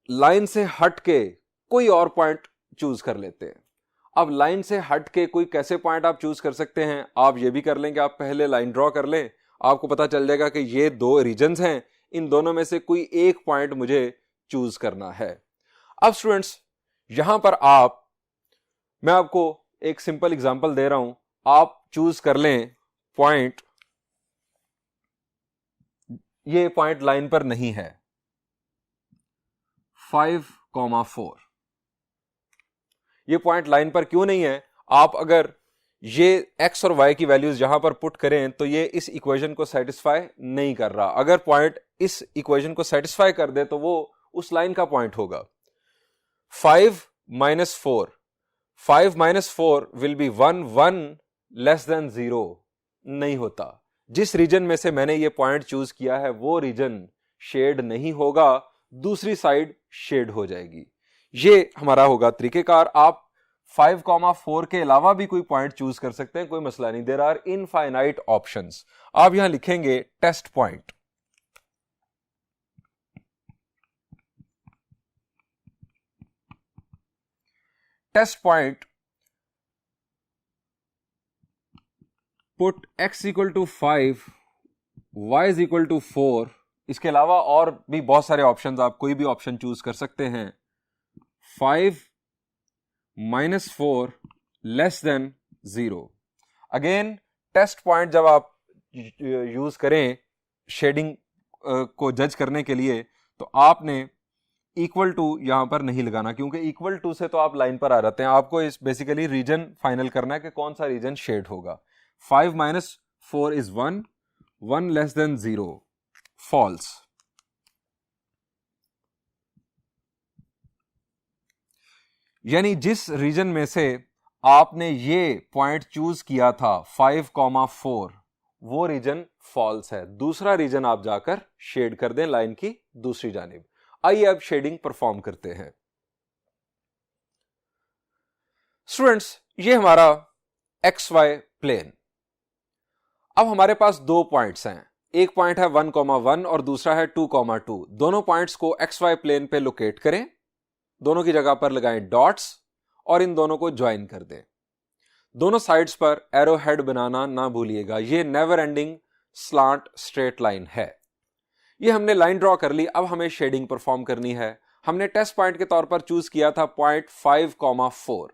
लाइन से हट के कोई और पॉइंट चूज कर लेते हैं। अब लाइन से हट के कोई कैसे पॉइंट आप चूज कर सकते हैं, आप ये भी कर लेंगे, आप पहले लाइन ड्रॉ कर लें, आपको पता चल जाएगा कि ये दो रीजन्स हैं, इन दोनों में से कोई एक पॉइंट मुझे चूज करना है। अब स्टूडेंट्स यहां पर मैं आपको एक सिंपल एग्जांपल दे रहा हूं, आप चूज कर लें पॉइंट, ये पॉइंट लाइन पर नहीं है 5,4। ये पॉइंट लाइन पर क्यों नहीं है, आप अगर ये x और y की वैल्यूज यहां पर पुट करें तो ये इस इक्वेशन को सेटिस्फाई नहीं कर रहा। अगर पॉइंट इस इक्वेशन को सेटिस्फाई कर दे तो वो उस लाइन का पॉइंट होगा। 5 - 4, 5 - 4 विल बी 1, 1 लेस देन 0 नहीं होता। जिस रीजन में से मैंने ये पॉइंट चूज किया है वो रीजन शेड नहीं होगा, दूसरी साइड शेड हो जाएगी। ये हमारा होगा तरीकेकार। आप 5,4 के अलावा भी कोई पॉइंट चूज कर सकते हैं, कोई मसला नहीं। There are infinite options. आप यहां लिखेंगे test point, test point put x = 5, y = 4। इसके अलावा और भी बहुत सारे ऑप्शंस, आप कोई भी ऑप्शन चूज कर सकते हैं। 5 - 4 less than 0। Again test point जब आप यूज करें शेडिंग को जज करने के लिए तो आपने इक्वल टू यहां पर नहीं लगाना, क्योंकि इक्वल टू से तो आप लाइन पर आ जाते हैं। आपको इस बेसिकली रीजन फाइनल करना है कि कौन सा रीजन शेड होगा। 5 - 4 इज 1, 1 लेस देन 0 फॉल्स। यानी जिस रीजन में से आपने ये पॉइंट चूज किया था 5,4, वो रीजन फॉल्स है। दूसरा रीजन आप जाकर शेड कर दें लाइन की दूसरी जानिब। आइए अब शेडिंग परफॉर्म करते हैं। स्टूडेंट्स ये हमारा XY प्लेन। अब हमारे पास दो पॉइंट्स हैं, एक पॉइंट है 1,1 और दूसरा है 2,2। दोनों पॉइंट्स को XY प्लेन पे लोकेट करें, दोनों की जगह पर लगाएं डॉट्स और इन दोनों को ज्वाइन कर दें। दोनों साइड्स पर एरो हेड बनाना ना भूलिएगा, ये never ending slant straight line है। ये हमने लाइन ड्रॉ कर ली, अब हमें शेडिंग परफॉर्म करनी है। हमने टेस्ट पॉइंट के तौर पर चूज किया था पॉइंट 5,4।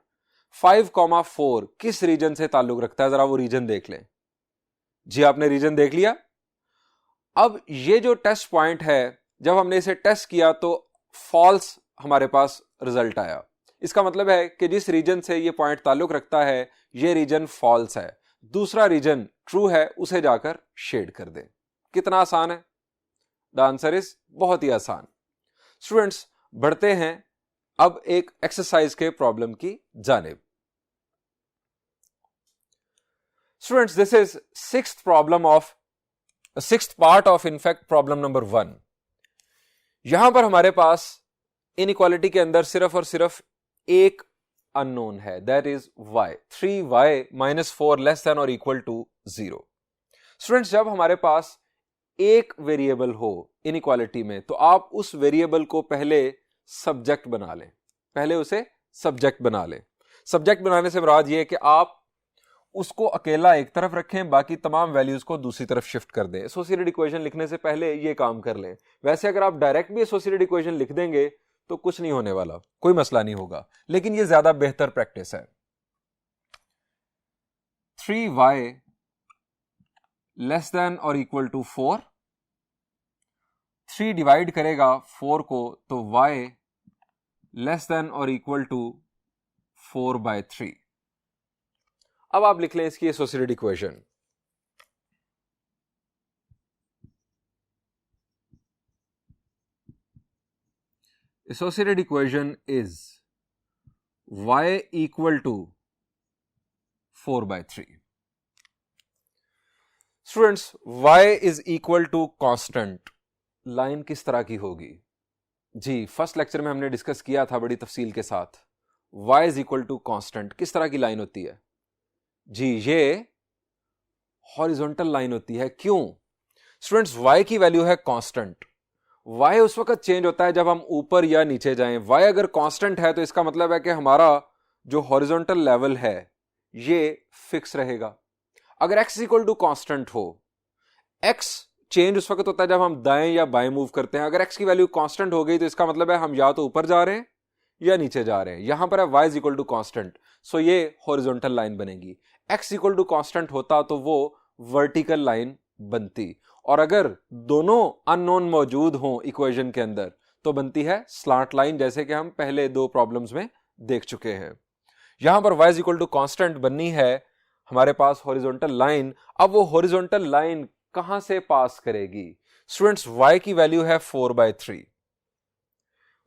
5,4 किस रीजन से ताल्लुक रखता है, जरा वो रीजन देख लें। जी आपने रीजन देख लिया। अब ये जो टेस्ट पॉइंट है, जब हमने इसे टेस्ट किया तो फॉल्स हमारे पास रिजल्ट आया। इसका मतलब है कि जिस रीजन से ये पॉइंट ताल्लुक रखता है ये रीजन फॉल्स है, दूसरा रीजन ट्रू है, उसे जाकर शेड कर दें। कितना आसान है, द आंसर इज बहुत ही आसान। स्टूडेंट्स बढ़ते हैं अब एक एक्सरसाइज के प्रॉब्लम की जानिब। Students this is sixth part of in fact problem number 1। यहां पर हमारे पास इनइक्वालिटी के अंदर सिर्फ और सिर्फ एक अननोन है, that is y। 3y - 4 less than और इक्वल टू 0। स्टूडेंट्स जब हमारे पास एक वेरिएबल हो इनइक्वालिटी में तो आप उस वेरिएबल को पहले सब्जेक्ट बना लें, पहले उसे सब्जेक्ट बना लें। सब्जेक्ट बनाने से मुराद ये है कि आप उसको अकेला एक तरफ रखें, बाकी तमाम वैल्यूज को दूसरी तरफ शिफ्ट कर दें। एसोसिएटेड इक्वेशन लिखने से पहले ये काम कर लें। वैसे अगर आप डायरेक्ट भी एसोसिएटेड इक्वेशन लिख देंगे तो कुछ नहीं होने वाला, कोई मसला नहीं होगा, लेकिन ये ज्यादा बेहतर प्रैक्टिस है। 3y लेस देन और इक्वल टू 4। 3 डिवाइड करेगा 4 को तो y लेस देन और इक्वल टू 4/3। अब आप लिख लें इसकी associated equation. Associated equation is y equal to 4/3. Students, y is equal to constant. Line किस तरह की होगी? जी, फर्स्ट लेक्चर में हमने डिस्कस किया था बड़ी तफसील के साथ y is equal to constant किस तरह की लाइन होती है। जी, ये हॉरिजॉन्टल लाइन होती है। क्यों स्टूडेंट्स? y की वैल्यू है कांस्टेंट। y उस वक्त चेंज होता है जब हम ऊपर या नीचे जाएं। y अगर कांस्टेंट है तो इसका मतलब है कि हमारा जो हॉरिजॉन्टल लेवल है ये फिक्स रहेगा। अगर x इक्वल टू कांस्टेंट हो, x चेंज उस वक्त होता है जब हम दाएं या बाएं मूव करते हैं। अगर x की वैल्यू कांस्टेंट हो गई तो इसका मतलब है हम या तो ऊपर जा रहे हैं या नीचे जा रहे हैं। यहां पर है y is equal to constant, so ये हॉरिजॉन्टल लाइन बनेगी। x इक्वल टू कांस्टेंट होता तो वो वर्टिकल लाइन बनती, और अगर दोनों अननोन मौजूद हों इक्वेशन के अंदर तो बनती है स्लांट लाइन, जैसे कि हम पहले दो प्रॉब्लम्स में देख चुके हैं। यहां पर y is equal to constant बननी है हमारे पास हॉरिजॉन्टल लाइन। अब वो हॉरिजॉन्टल लाइन कहां से पास करेगी? स्टूडेंट्स, y की वैल्यू है 4/3।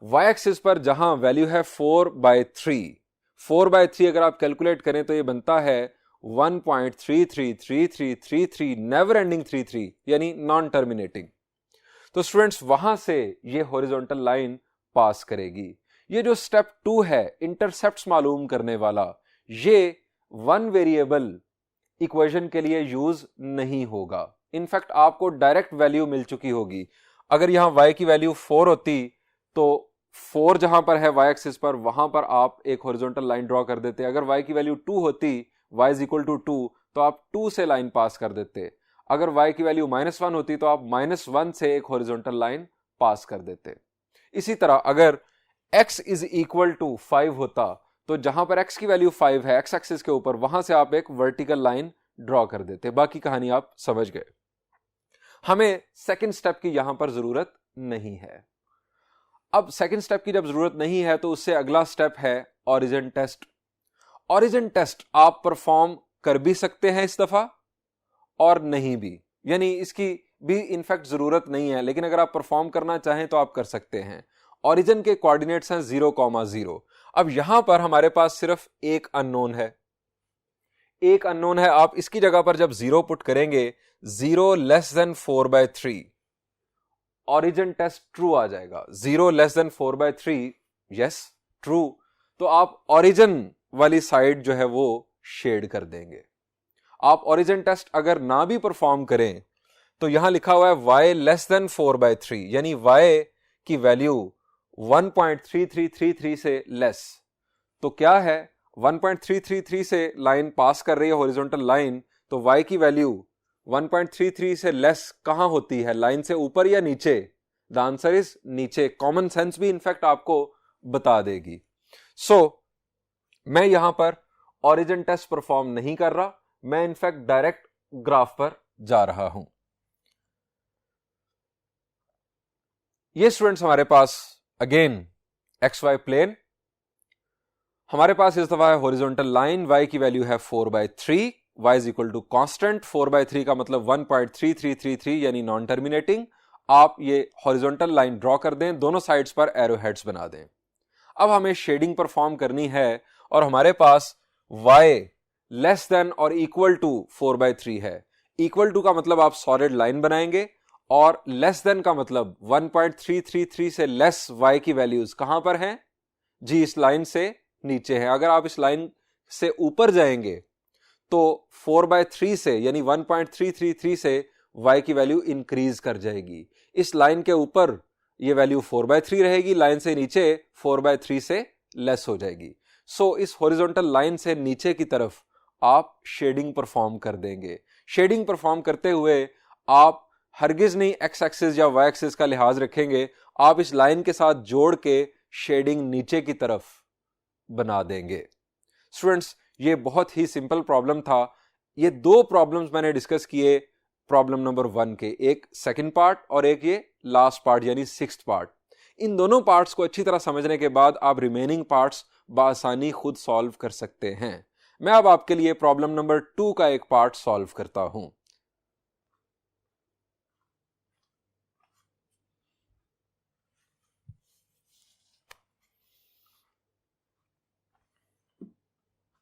y एक्सिस पर जहां वैल्यू है 4/3 अगर आप कैलकुलेट करें तो ये बनता है 1.333333 नेवर एंडिंग 33, यानी नॉन टर्मिनेटिंग। तो स्टूडेंट्स, वहां से ये हॉरिजॉन्टल लाइन पास करेगी। ये जो स्टेप 2 है इंटरसेप्ट्स मालूम करने वाला, ये वन वेरिएबल इक्वेशन के लिए यूज नहीं होगा। इनफैक्ट आपको डायरेक्ट वैल्यू मिल चुकी होगी। अगर यहां y की वैल्यू 4 होती तो 4 जहां पर है y एक्सिस पर, वहां पर आप एक हॉरिजॉन्टल लाइन ड्रॉ कर देते। अगर y की वैल्यू 2 होती, y इज इक्वल टू 2, तो आप 2 से लाइन पास कर देते। अगर y की वैल्यू -1 होती तो आप -1 से एक हॉरिजॉन्टल लाइन पास कर देते। इसी तरह अगर x इज इक्वल टू 5 होता तो जहां पर x की वैल्यू 5 है x एक्सिस के ऊपर, वहां से आप एक वर्टिकल लाइन ड्रॉ कर देते। बाकी कहानी आप समझ गए। हमें सेकंड स्टेप की यहां पर जरूरत नहीं है। अब सेकंड स्टेप की जब जरूरत नहीं है तो उससे अगला स्टेप है ओरिजिन टेस्ट। ओरिजिन टेस्ट आप परफॉर्म कर भी सकते हैं इस दफा और नहीं भी, यानी इसकी भी इनफैक्ट जरूरत नहीं है, लेकिन अगर आप परफॉर्म करना चाहें तो आप कर सकते हैं। ओरिजिन के कोऑर्डिनेट्स हैं 0,0। अब यहां पर हमारे पास सिर्फ एक अननोन है, एक अननोन है। आप इसकी जगह पर जब 0 पुट करेंगे, 0 less than 4/3, origin test true आ जाएगा। 0 लेस देन 4/3, यस ट्रू। तो आप ओरिजिन वाली साइड जो है वो शेड कर देंगे। आप ओरिजिन टेस्ट अगर ना भी परफॉर्म करें तो यहां लिखा हुआ है y लेस देन 4/3, यानी y की वैल्यू 1.3333 से लेस। तो क्या है, 1.333 से लाइन पास कर रही है हॉरिजॉन्टल लाइन, तो y की वैल्यू 1.33 से लेस कहां होती है, लाइन से ऊपर या नीचे? द आंसर इज नीचे। कॉमन सेंस भी इनफैक्ट आपको बता देगी। सो मैं यहां पर ओरिजिन टेस्ट परफॉर्म नहीं कर रहा, मैं इनफैक्ट डायरेक्ट ग्राफ पर जा रहा हूं। ये स्टूडेंट्स हमारे पास अगेन XY प्लेन, हमारे पास इस दफा है हॉरिजॉन्टल लाइन, y की वैल्यू है 4/3, y is equal to constant. 4/3 का मतलब 1.3333 यानी नॉन टर्मिनेटिंग। आप ये हॉरिजॉन्टल लाइन ड्रॉ कर दें, दोनों साइड्स पर एरो हेड्स बना दें। अब हमें शेडिंग परफॉर्म करनी है और हमारे पास y लेस देन और इक्वल टू 4/3 है। इक्वल टू का मतलब आप सॉलिड लाइन बनाएंगे और लेस देन का मतलब 1.333 से लेस y की वैल्यूज कहां पर हैं? जी, इस लाइन से नीचे है। अगर आप इस लाइन से ऊपर जाएंगे तो 4/3 से यानी 1.333 से y की वैल्यू इंक्रीज कर जाएगी। इस लाइन के ऊपर ये वैल्यू 4/3 रहेगी, लाइन से नीचे 4/3 से लेस हो जाएगी। सो इस हॉरिजॉन्टल लाइन से नीचे की तरफ आप शेडिंग परफॉर्म कर देंगे। शेडिंग परफॉर्म करते हुए आप हरगिज नहीं x एक्सिस या y एक्सिस का लिहाज रखेंगे, आप इस लाइन के साथ जोड़ के शेडिंग नीचे की तरफ बना देंगे। स्टूडेंट्स, ये बहुत ही सिंपल प्रॉब्लम था। ये दो प्रॉब्लम्स मैंने डिस्कस किए प्रॉब्लम नंबर 1 के, एक सेकंड पार्ट और एक ये लास्ट पार्ट यानी 6th पार्ट। इन दोनों पार्ट्स को अच्छी तरह समझने के बाद आप रिमेनिंग पार्ट्स बआसानी खुद सॉल्व कर सकते हैं। मैं अब आपके लिए प्रॉब्लम नंबर 2 का एक पार्ट सॉल्व करता हूं।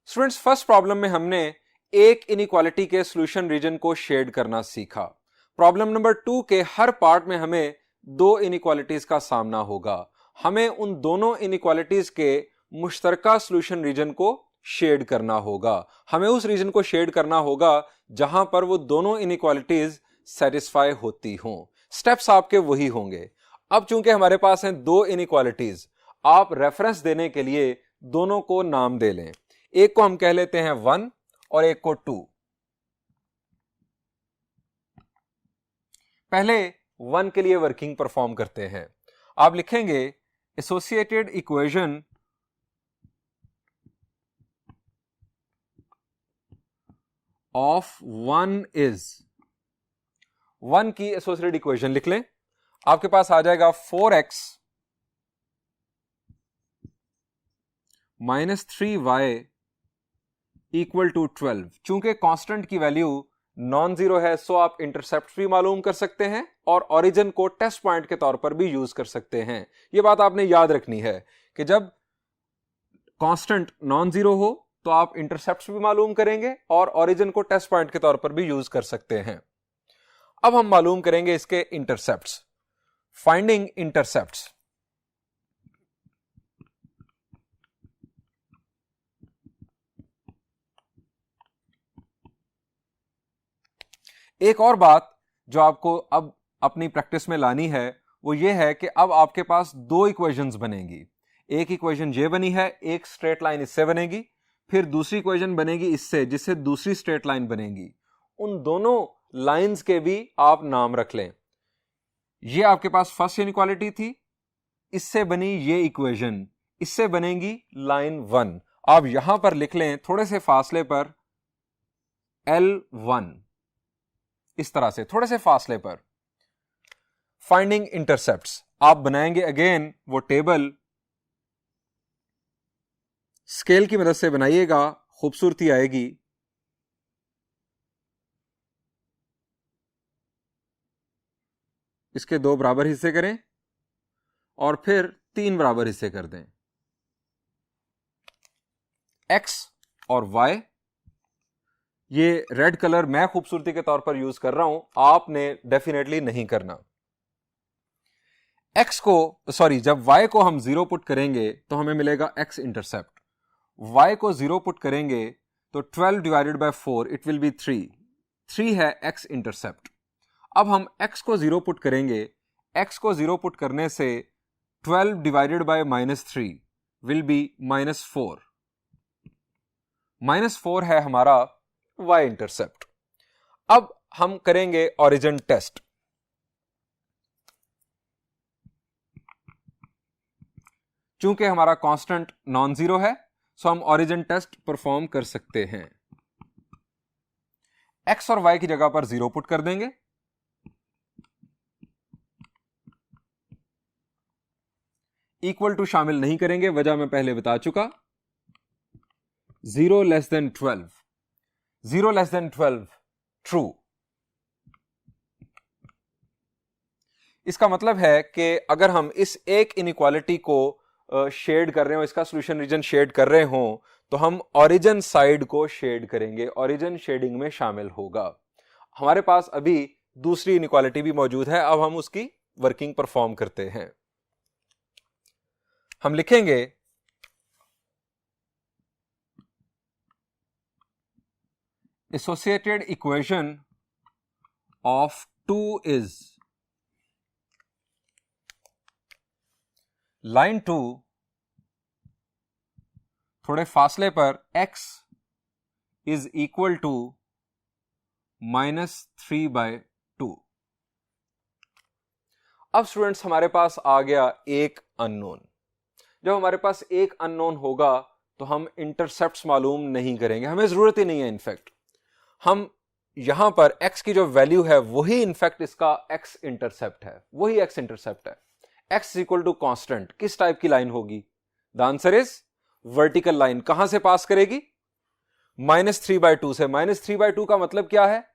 स्टूडेंट्स, फर्स्ट प्रॉब्लम में हमने एक इनइक्वालिटी के सॉल्यूशन रीजन को शेड करना सीखा। प्रॉब्लम नंबर 2 के हर पार्ट में हमें दो इनइक्वालिटीज का सामना होगा। हमें उन दोनों इनइक्वालिटीज के मुश्तरका सॉल्यूशन रीजन को शेड करना होगा। हमें उस रीजन को शेड करना होगा जहां पर वो दोनों इनइक्वालिटीज सेटिस्फाई होती हों। स्टेप्स आपके वही होंगे। अब चूंकि हमारे पास हैं दो इनइक्वालिटीज, आप रेफरेंस देने के लिए दोनों को नाम दे लें। एक को हम कह लेते हैं 1 और एक को 2। पहले 1 के लिए वर्किंग परफॉर्म करते हैं। आप लिखेंगे एसोसिएटेड इक्वेशन ऑफ 1 इज, 1 की एसोसिएटेड इक्वेशन लिख लें। आपके पास आ जाएगा 4x minus 3y equal to 12। चूंकि कांस्टेंट की वैल्यू नॉन जीरो है, सो आप इंटरसेप्ट भी मालूम कर सकते हैं और ओरिजिन को टेस्ट पॉइंट के तौर पर भी यूज कर सकते हैं। यह बात आपने याद रखनी है कि जब कांस्टेंट नॉन जीरो हो तो आप इंटरसेप्ट्स भी मालूम करेंगे और ओरिजिन को टेस्ट पॉइंट के तौर पर भी यूज कर सकते हैं। अब हम मालूम करेंगे इसके इंटरसेप्ट्स। Finding intercepts. एक और बात जो आपको अब अपनी प्रैक्टिस में लानी है वो ये है कि अब आपके पास दो इक्वेशंस बनेंगी। एक इक्वेशन ये बनी है, एक स्ट्रेट लाइन इससे बनेगी, फिर दूसरी इक्वेशन बनेगी इससे, जिससे दूसरी स्ट्रेट लाइन बनेगी। उन दोनों लाइंस के भी आप नाम रख लें। ये आपके पास फर्स्ट इनइक्वालिटी थी, इससे बनी ये इक्वेशन, इससे बनेगी लाइन 1। आप यहां पर लिख लें थोड़े से फासले पर L1, इस तरह से थोड़े से फासले पर। फाइंडिंग इंटरसेप्ट्स आप बनाएंगे अगेन वो टेबल, स्केल की मदद से बनाइएगा, खूबसूरती आएगी। इसके 2 बराबर हिस्से करें और फिर 3 बराबर हिस्से कर दें। x और y, ये रेड कलर मैं खूबसूरती के तौर पर यूज कर रहा हूं, आपने डेफिनेटली नहीं करना। x को जब y को हम 0 पुट करेंगे तो हमें मिलेगा x इंटरसेप्ट। y को 0 पुट करेंगे तो 12 divided by 4 it will be 3 है x इंटरसेप्ट। अब हम x को 0 पुट करेंगे, x को 0 पुट करने से 12 डिवाइडेड बाय -3 विल बी -4। -4 है हमारा y इंटरसेप्ट। अब हम करेंगे ओरिजिन टेस्ट। चूंकि हमारा कांस्टेंट नॉन जीरो है, सो हम ओरिजिन टेस्ट परफॉर्म कर सकते हैं। x और y की जगह पर 0 पुट कर देंगे। इक्वल टू शामिल नहीं करेंगे, वजह मैं पहले बता चुका। 0 less then 12, 0 less then 12 true. इसका मतलब है कि अगर हम इस एक इनइक्वालिटी को शेड कर रहे हो, इसका सॉल्यूशन रीजन शेड कर रहे हो, तो हम ओरिजिन साइड को शेड करेंगे, ओरिजिन शेडिंग में शामिल होगा। हमारे पास अभी दूसरी इनइक्वालिटी भी मौजूद है, अब हम उसकी वर्किंग परफॉर्म करते हैं। हम लिखेंगे associated equation of 2 is, line 2 थोड़े फासले पर x इज इक्वल टू -3/2। अब स्टूडेंट्स हमारे पास आ गया एक अननोन। जब हमारे पास एक अननोन होगा तो हम इंटरसेप्ट्स मालूम नहीं करेंगे, हमें जरूरत ही नहीं है। इनफैक्ट हम यहां पर x की जो वैल्यू है वही इनफैक्ट इसका x इंटरसेप्ट है, वही x इंटरसेप्ट है। x इक्वल टू कांस्टेंट किस टाइप की लाइन होगी? The answer is vertical line. कहां से पास करेगी? -3/2 से। -3/2 का मतलब क्या है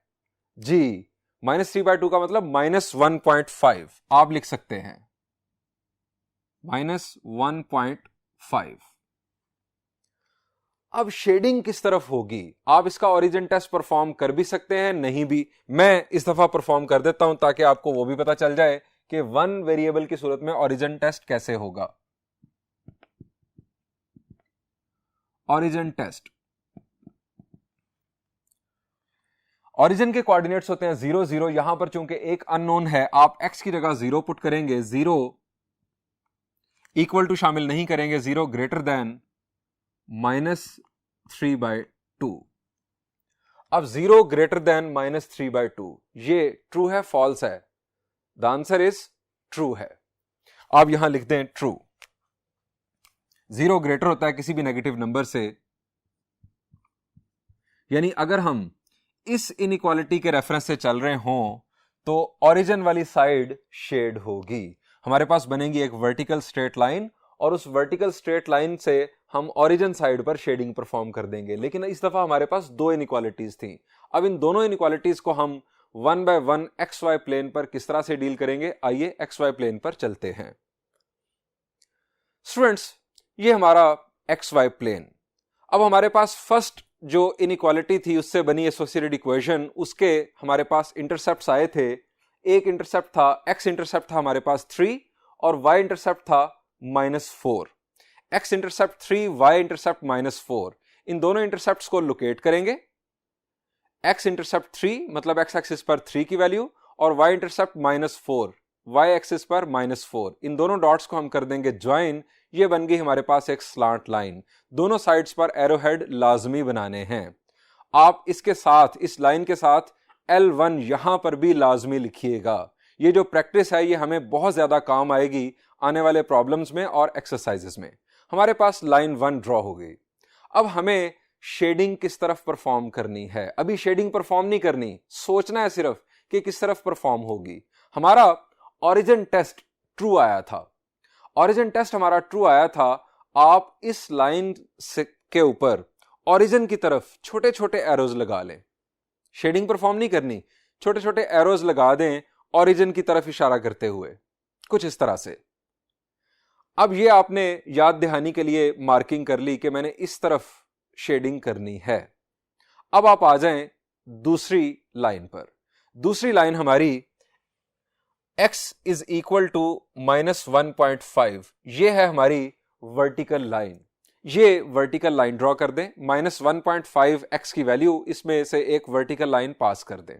जी? -3/2 का मतलब -1.5 आप लिख सकते हैं, -1.5। अब शेडिंग किस तरफ होगी? आप इसका ओरिजिन टेस्ट परफॉर्म कर भी सकते हैं, नहीं भी। मैं इस दफा परफॉर्म कर देता हूं ताकि आपको वो भी पता चल जाए कि वन वेरिएबल की सूरत में ओरिजिन टेस्ट कैसे होगा। ओरिजिन टेस्ट, ओरिजिन के कोऑर्डिनेट्स होते हैं 0 0। यहां पर चूंकि एक अननोन है, आप x की जगह 0 पुट करेंगे, 0 इक्वल टू शामिल नहीं करेंगे, 0 ग्रेटर देन -3/2। अब 0 ग्रेटर देन -3/2 ये ट्रू है फॉल्स है? द आंसर इज ट्रू है। आप यहां लिख दें ट्रू। 0 ग्रेटर होता है किसी भी नेगेटिव नंबर से, यानी अगर हम इस इनइक्वालिटी के रेफरेंस से चल रहे हों तो ओरिजिन वाली साइड शेड होगी। हमारे पास बनेगी एक वर्टिकल स्ट्रेट लाइन और उस वर्टिकल स्ट्रेट लाइन से हम ओरिजिन साइड पर शेडिंग परफॉर्म कर देंगे। लेकिन इस दफा हमारे पास दो इनइक्वालिटीज थी। अब इन दोनों इनइक्वालिटीज को हम 1 by 1 XY प्लेन पर किस तरह से डील करेंगे, आइए XY प्लेन पर चलते हैं। स्टूडेंट्स, ये हमारा XY प्लेन। अब हमारे पास फर्स्ट जो इनइक्वालिटी थी उससे बनी एसोसिएटेड इक्वेशन, उसके हमारे पास इंटरसेप्ट्स आए थे। एक इंटरसेप्ट था, x इंटरसेप्ट था हमारे पास 3 और y इंटरसेप्ट था -4। x इंटरसेप्ट 3, y इंटरसेप्ट -4, इन दोनों इंटरसेप्ट्स को लोकेट करेंगे। x इंटरसेप्ट 3 मतलब x एक्सिस पर 3 की वैल्यू और y इंटरसेप्ट -4 y एक्सिस पर -4, इन दोनों डॉट्स को हम कर देंगे ज्वाइन। ये बन गई हमारे पास एक स्लांट लाइन। दोनों साइड्स पर एरोहेड लाजमी बनाने हैं। आप इसके साथ, इस लाइन के साथ L1 यहां पर भी लाजमी लिखिएगा। ये जो प्रैक्टिस है ये हमें बहुत ज्यादा काम आएगी आने वाले प्रॉब्लम्स में और एक्सरसाइजेस में। हमारे पास लाइन 1 ड्रॉ हो गई। अब हमें शेडिंग किस तरफ परफॉर्म करनी है। अभी शेडिंग परफॉर्म नहीं करनी, सोचना है सिर्फ कि किस तरफ परफॉर्म होगी। हमारा ओरिजिन टेस्ट ट्रू आया था। ओरिजिन टेस्ट हमारा ट्रू आया था। आप इस लाइन के ऊपर ओरिजिन की तरफ छोटे छोटे एरोज लगा लें। शेडिंग परफॉर्म नहीं करनी, छोटे छोटे एरोज लगा दें ओरिजिन की तरफ इशारा करते हुए, कुछ इस तरह से। अब ये आपने याद दहानी के लिए मार्किंग कर ली कि मैंने इस तरफ शेडिंग करनी है। अब आप आ जाएं दूसरी लाइन पर। दूसरी लाइन हमारी x इज इक्वल टू -1.5, ये है हमारी वर्टिकल लाइन। ये वर्टिकल लाइन ड्रॉ कर दें। -1.5 x की वैल्यू, इसमें से एक वर्टिकल लाइन पास कर दें।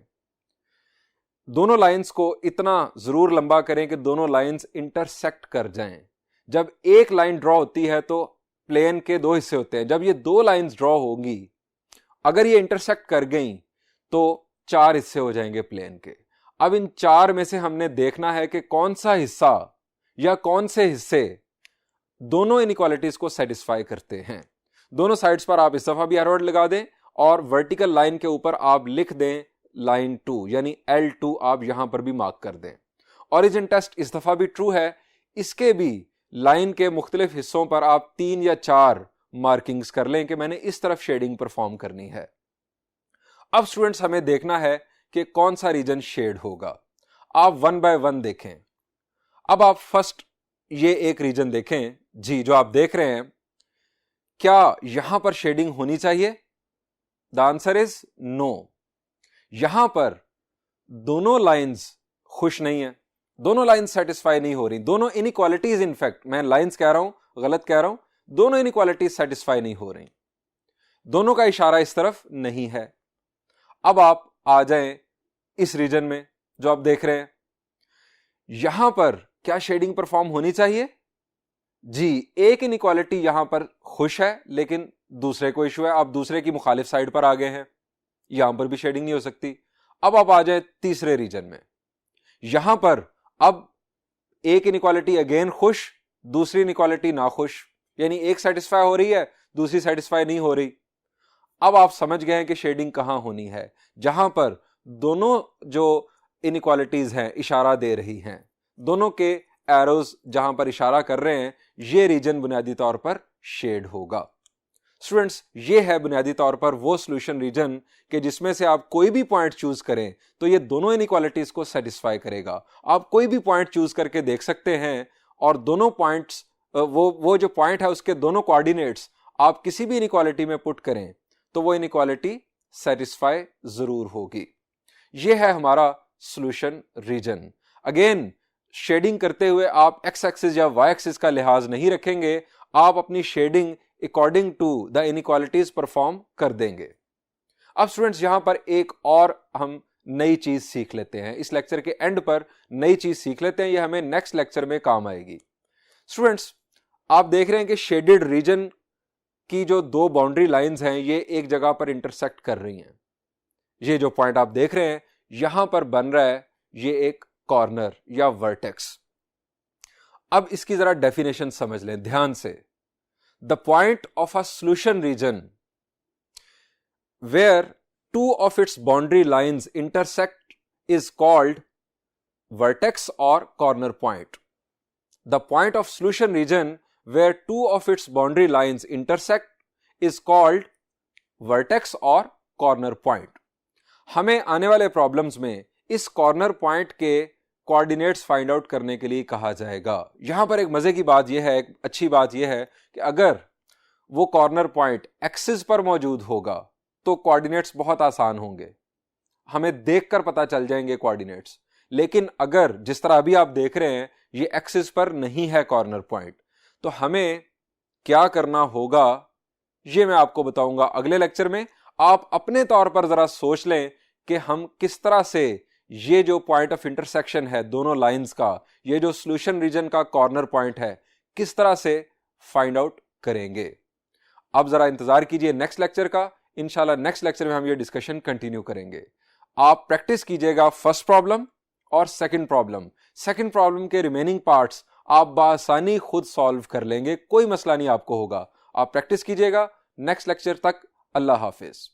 दोनों लाइंस को इतना जरूर लंबा करें कि दोनों लाइंस इंटरसेक्ट कर जाएं। जब एक लाइन ड्रॉ होती है तो प्लेन के दो हिस्से होते हैं। जब ये दो लाइंस ड्रॉ होगी, अगर ये इंटरसेक्ट कर गई तो 4 हिस्से हो जाएंगे प्लेन के। अब इन 4 में से हमने देखना है कि कौन सा हिस्सा या कौन से हिस्से दोनों इनइक्वालिटीज को सेटिस्फाई करते हैं। दोनों साइड्स पर आप इस दफा भी एरोड लगा दें और वर्टिकल लाइन के ऊपर आप लिख दें लाइन 2, यानी L2 आप यहां पर भी मार्क कर दें। ओरिजिन टेस्ट इस दफा भी ट्रू है। इसके भी लाइन के मुख्तलिफ हिस्सों पर आप 3 या 4 मार्किंग्स कर लें कि मैंने इस तरफ शेडिंग परफॉर्म करनी है। अब स्टूडेंट्स, हमें देखना है कि कौन सा रीजन शेड होगा। आप 1 by 1 देखें। अब आप फर्स्ट ये एक रीजन देखें जी, जो आप देख रहे हैं, क्या यहां पर शेडिंग होनी चाहिए? The answer is no. यहां पर दोनों लाइंस खुश नहीं है, दोनों लाइंस सेटिस्फाई नहीं हो रही। दोनों इनइक्वालिटीज, इनफैक्ट मैं लाइंस कह रहा हूं, गलत कह रहा हूं, दोनों इनइक्वालिटीज सेटिस्फाई नहीं हो रही। दोनों का इशारा इस तरफ नहीं है। अब आप आ जाएं इस रीजन में जो आप देख रहे हैं। यहां पर क्या शेडिंग परफॉर्म होनी चाहिए? जी, एक इनइक्वालिटी यहां पर खुश है लेकिन दूसरे को इशू है। आप दूसरे की मुखालिफ साइड पर आ गए हैं, यहां पर भी शेडिंग नहीं हो सकती। अब आप आ जाए तीसरे रीजन में। यहां पर अब एक इनइक्वालिटी अगेन खुश, दूसरी इनइक्वालिटी ना खुश, यानी एक सेटिस्फाई हो रही है, दूसरी सेटिस्फाई नहीं हो रही। अब आप समझ गए हैं कि शेडिंग कहां होनी है। जहां पर दोनों जो इनइक्वालिटीज हैं इशारा दे रही हैं, दोनों के एरोज जहां पर इशारा कर रहे हैं, ये रीजन बुनियादी तौर पर शेड होगा। स्टूडेंट्स, ये है बुनियादी तौर पर वो सॉल्यूशन रीजन कि जिसमें से आप कोई भी पॉइंट चूज करें तो ये दोनों इनइक्वालिटीज को सेटिस्फाई करेगा। आप कोई भी पॉइंट चूज करके देख सकते हैं और दोनों पॉइंट्स, वो जो पॉइंट है उसके दोनों कोऑर्डिनेट्स आप किसी भी इनइक्वालिटी में पुट करें तो वो इनइक्वालिटी सेटिस्फाई जरूर होगी। ये है हमारा सॉल्यूशन रीजन। अगेन, शेडिंग करते हुए आप एक्स एक्सिस या वाई एक्सिस का लिहाज नहीं रखेंगे, आप अपनी shading according to the inequalities perform कर देंगे। अब स्टूडेंट्स यहां पर एक और हम नई चीज सीख लेते हैं, इस लेक्चर के एंड पर नई चीज सीख लेते हैं, ये हमें नेक्स्ट लेक्चर में काम आएगी। स्टूडेंट्स आप देख रहे हैं कि शेडेड रीजन की जो दो बाउंड्री लाइंस हैं ये एक जगह पर इंटरसेक्ट कर रही हैं। ये जो पॉइंट आप देख रहे हैं यहां पर बन रहा है ये एक कॉर्नर या वर्टेक्स। अब इसकी जरा डेफिनेशन समझ लें ध्यान से। The point of a solution region where two of its boundary lines intersect is called vertex or corner point. The point of solution region where two of its boundary lines intersect is called vertex or corner point. हमें आने वाले problems में इस corner point के coordinates find out करने के लिए कहा जाएगा। यहां पर एक मजे की बात यह है, एक अच्छी बात यह है कि अगर वो कॉर्नर पॉइंट एक्सिस पर मौजूद होगा तो कोऑर्डिनेट्स बहुत आसान होंगे, हमें देखकर पता चल जाएंगे कोऑर्डिनेट्स। लेकिन अगर जिस तरह अभी आप देख रहे हैं ये एक्सिस पर नहीं है कॉर्नर पॉइंट, तो हमें क्या करना होगा ये मैं आपको बताऊंगा अगले लेक्चर में। आप अपने तौर पर जरा सोच लें कि हम किस तरह से ये जो पॉइंट ऑफ इंटरसेक्शन है दोनों लाइंस का, ये जो सॉल्यूशन रीजन का कॉर्नर पॉइंट है, किस तरह से फाइंड आउट करेंगे। अब जरा इंतजार कीजिए नेक्स्ट लेक्चर का, इंशाल्लाह नेक्स्ट लेक्चर में हम ये डिस्कशन कंटिन्यू करेंगे। आप प्रैक्टिस कीजिएगा फर्स्ट प्रॉब्लम और सेकंड प्रॉब्लम। सेकंड प्रॉब्लम के रिमेनिंग पार्ट्स आप बासानी खुद सॉल्व कर लेंगे, कोई मसला नहीं आपको होगा। आप प्रैक्टिस कीजिएगा। नेक्स्ट लेक्चर तक अल्लाह हाफिज।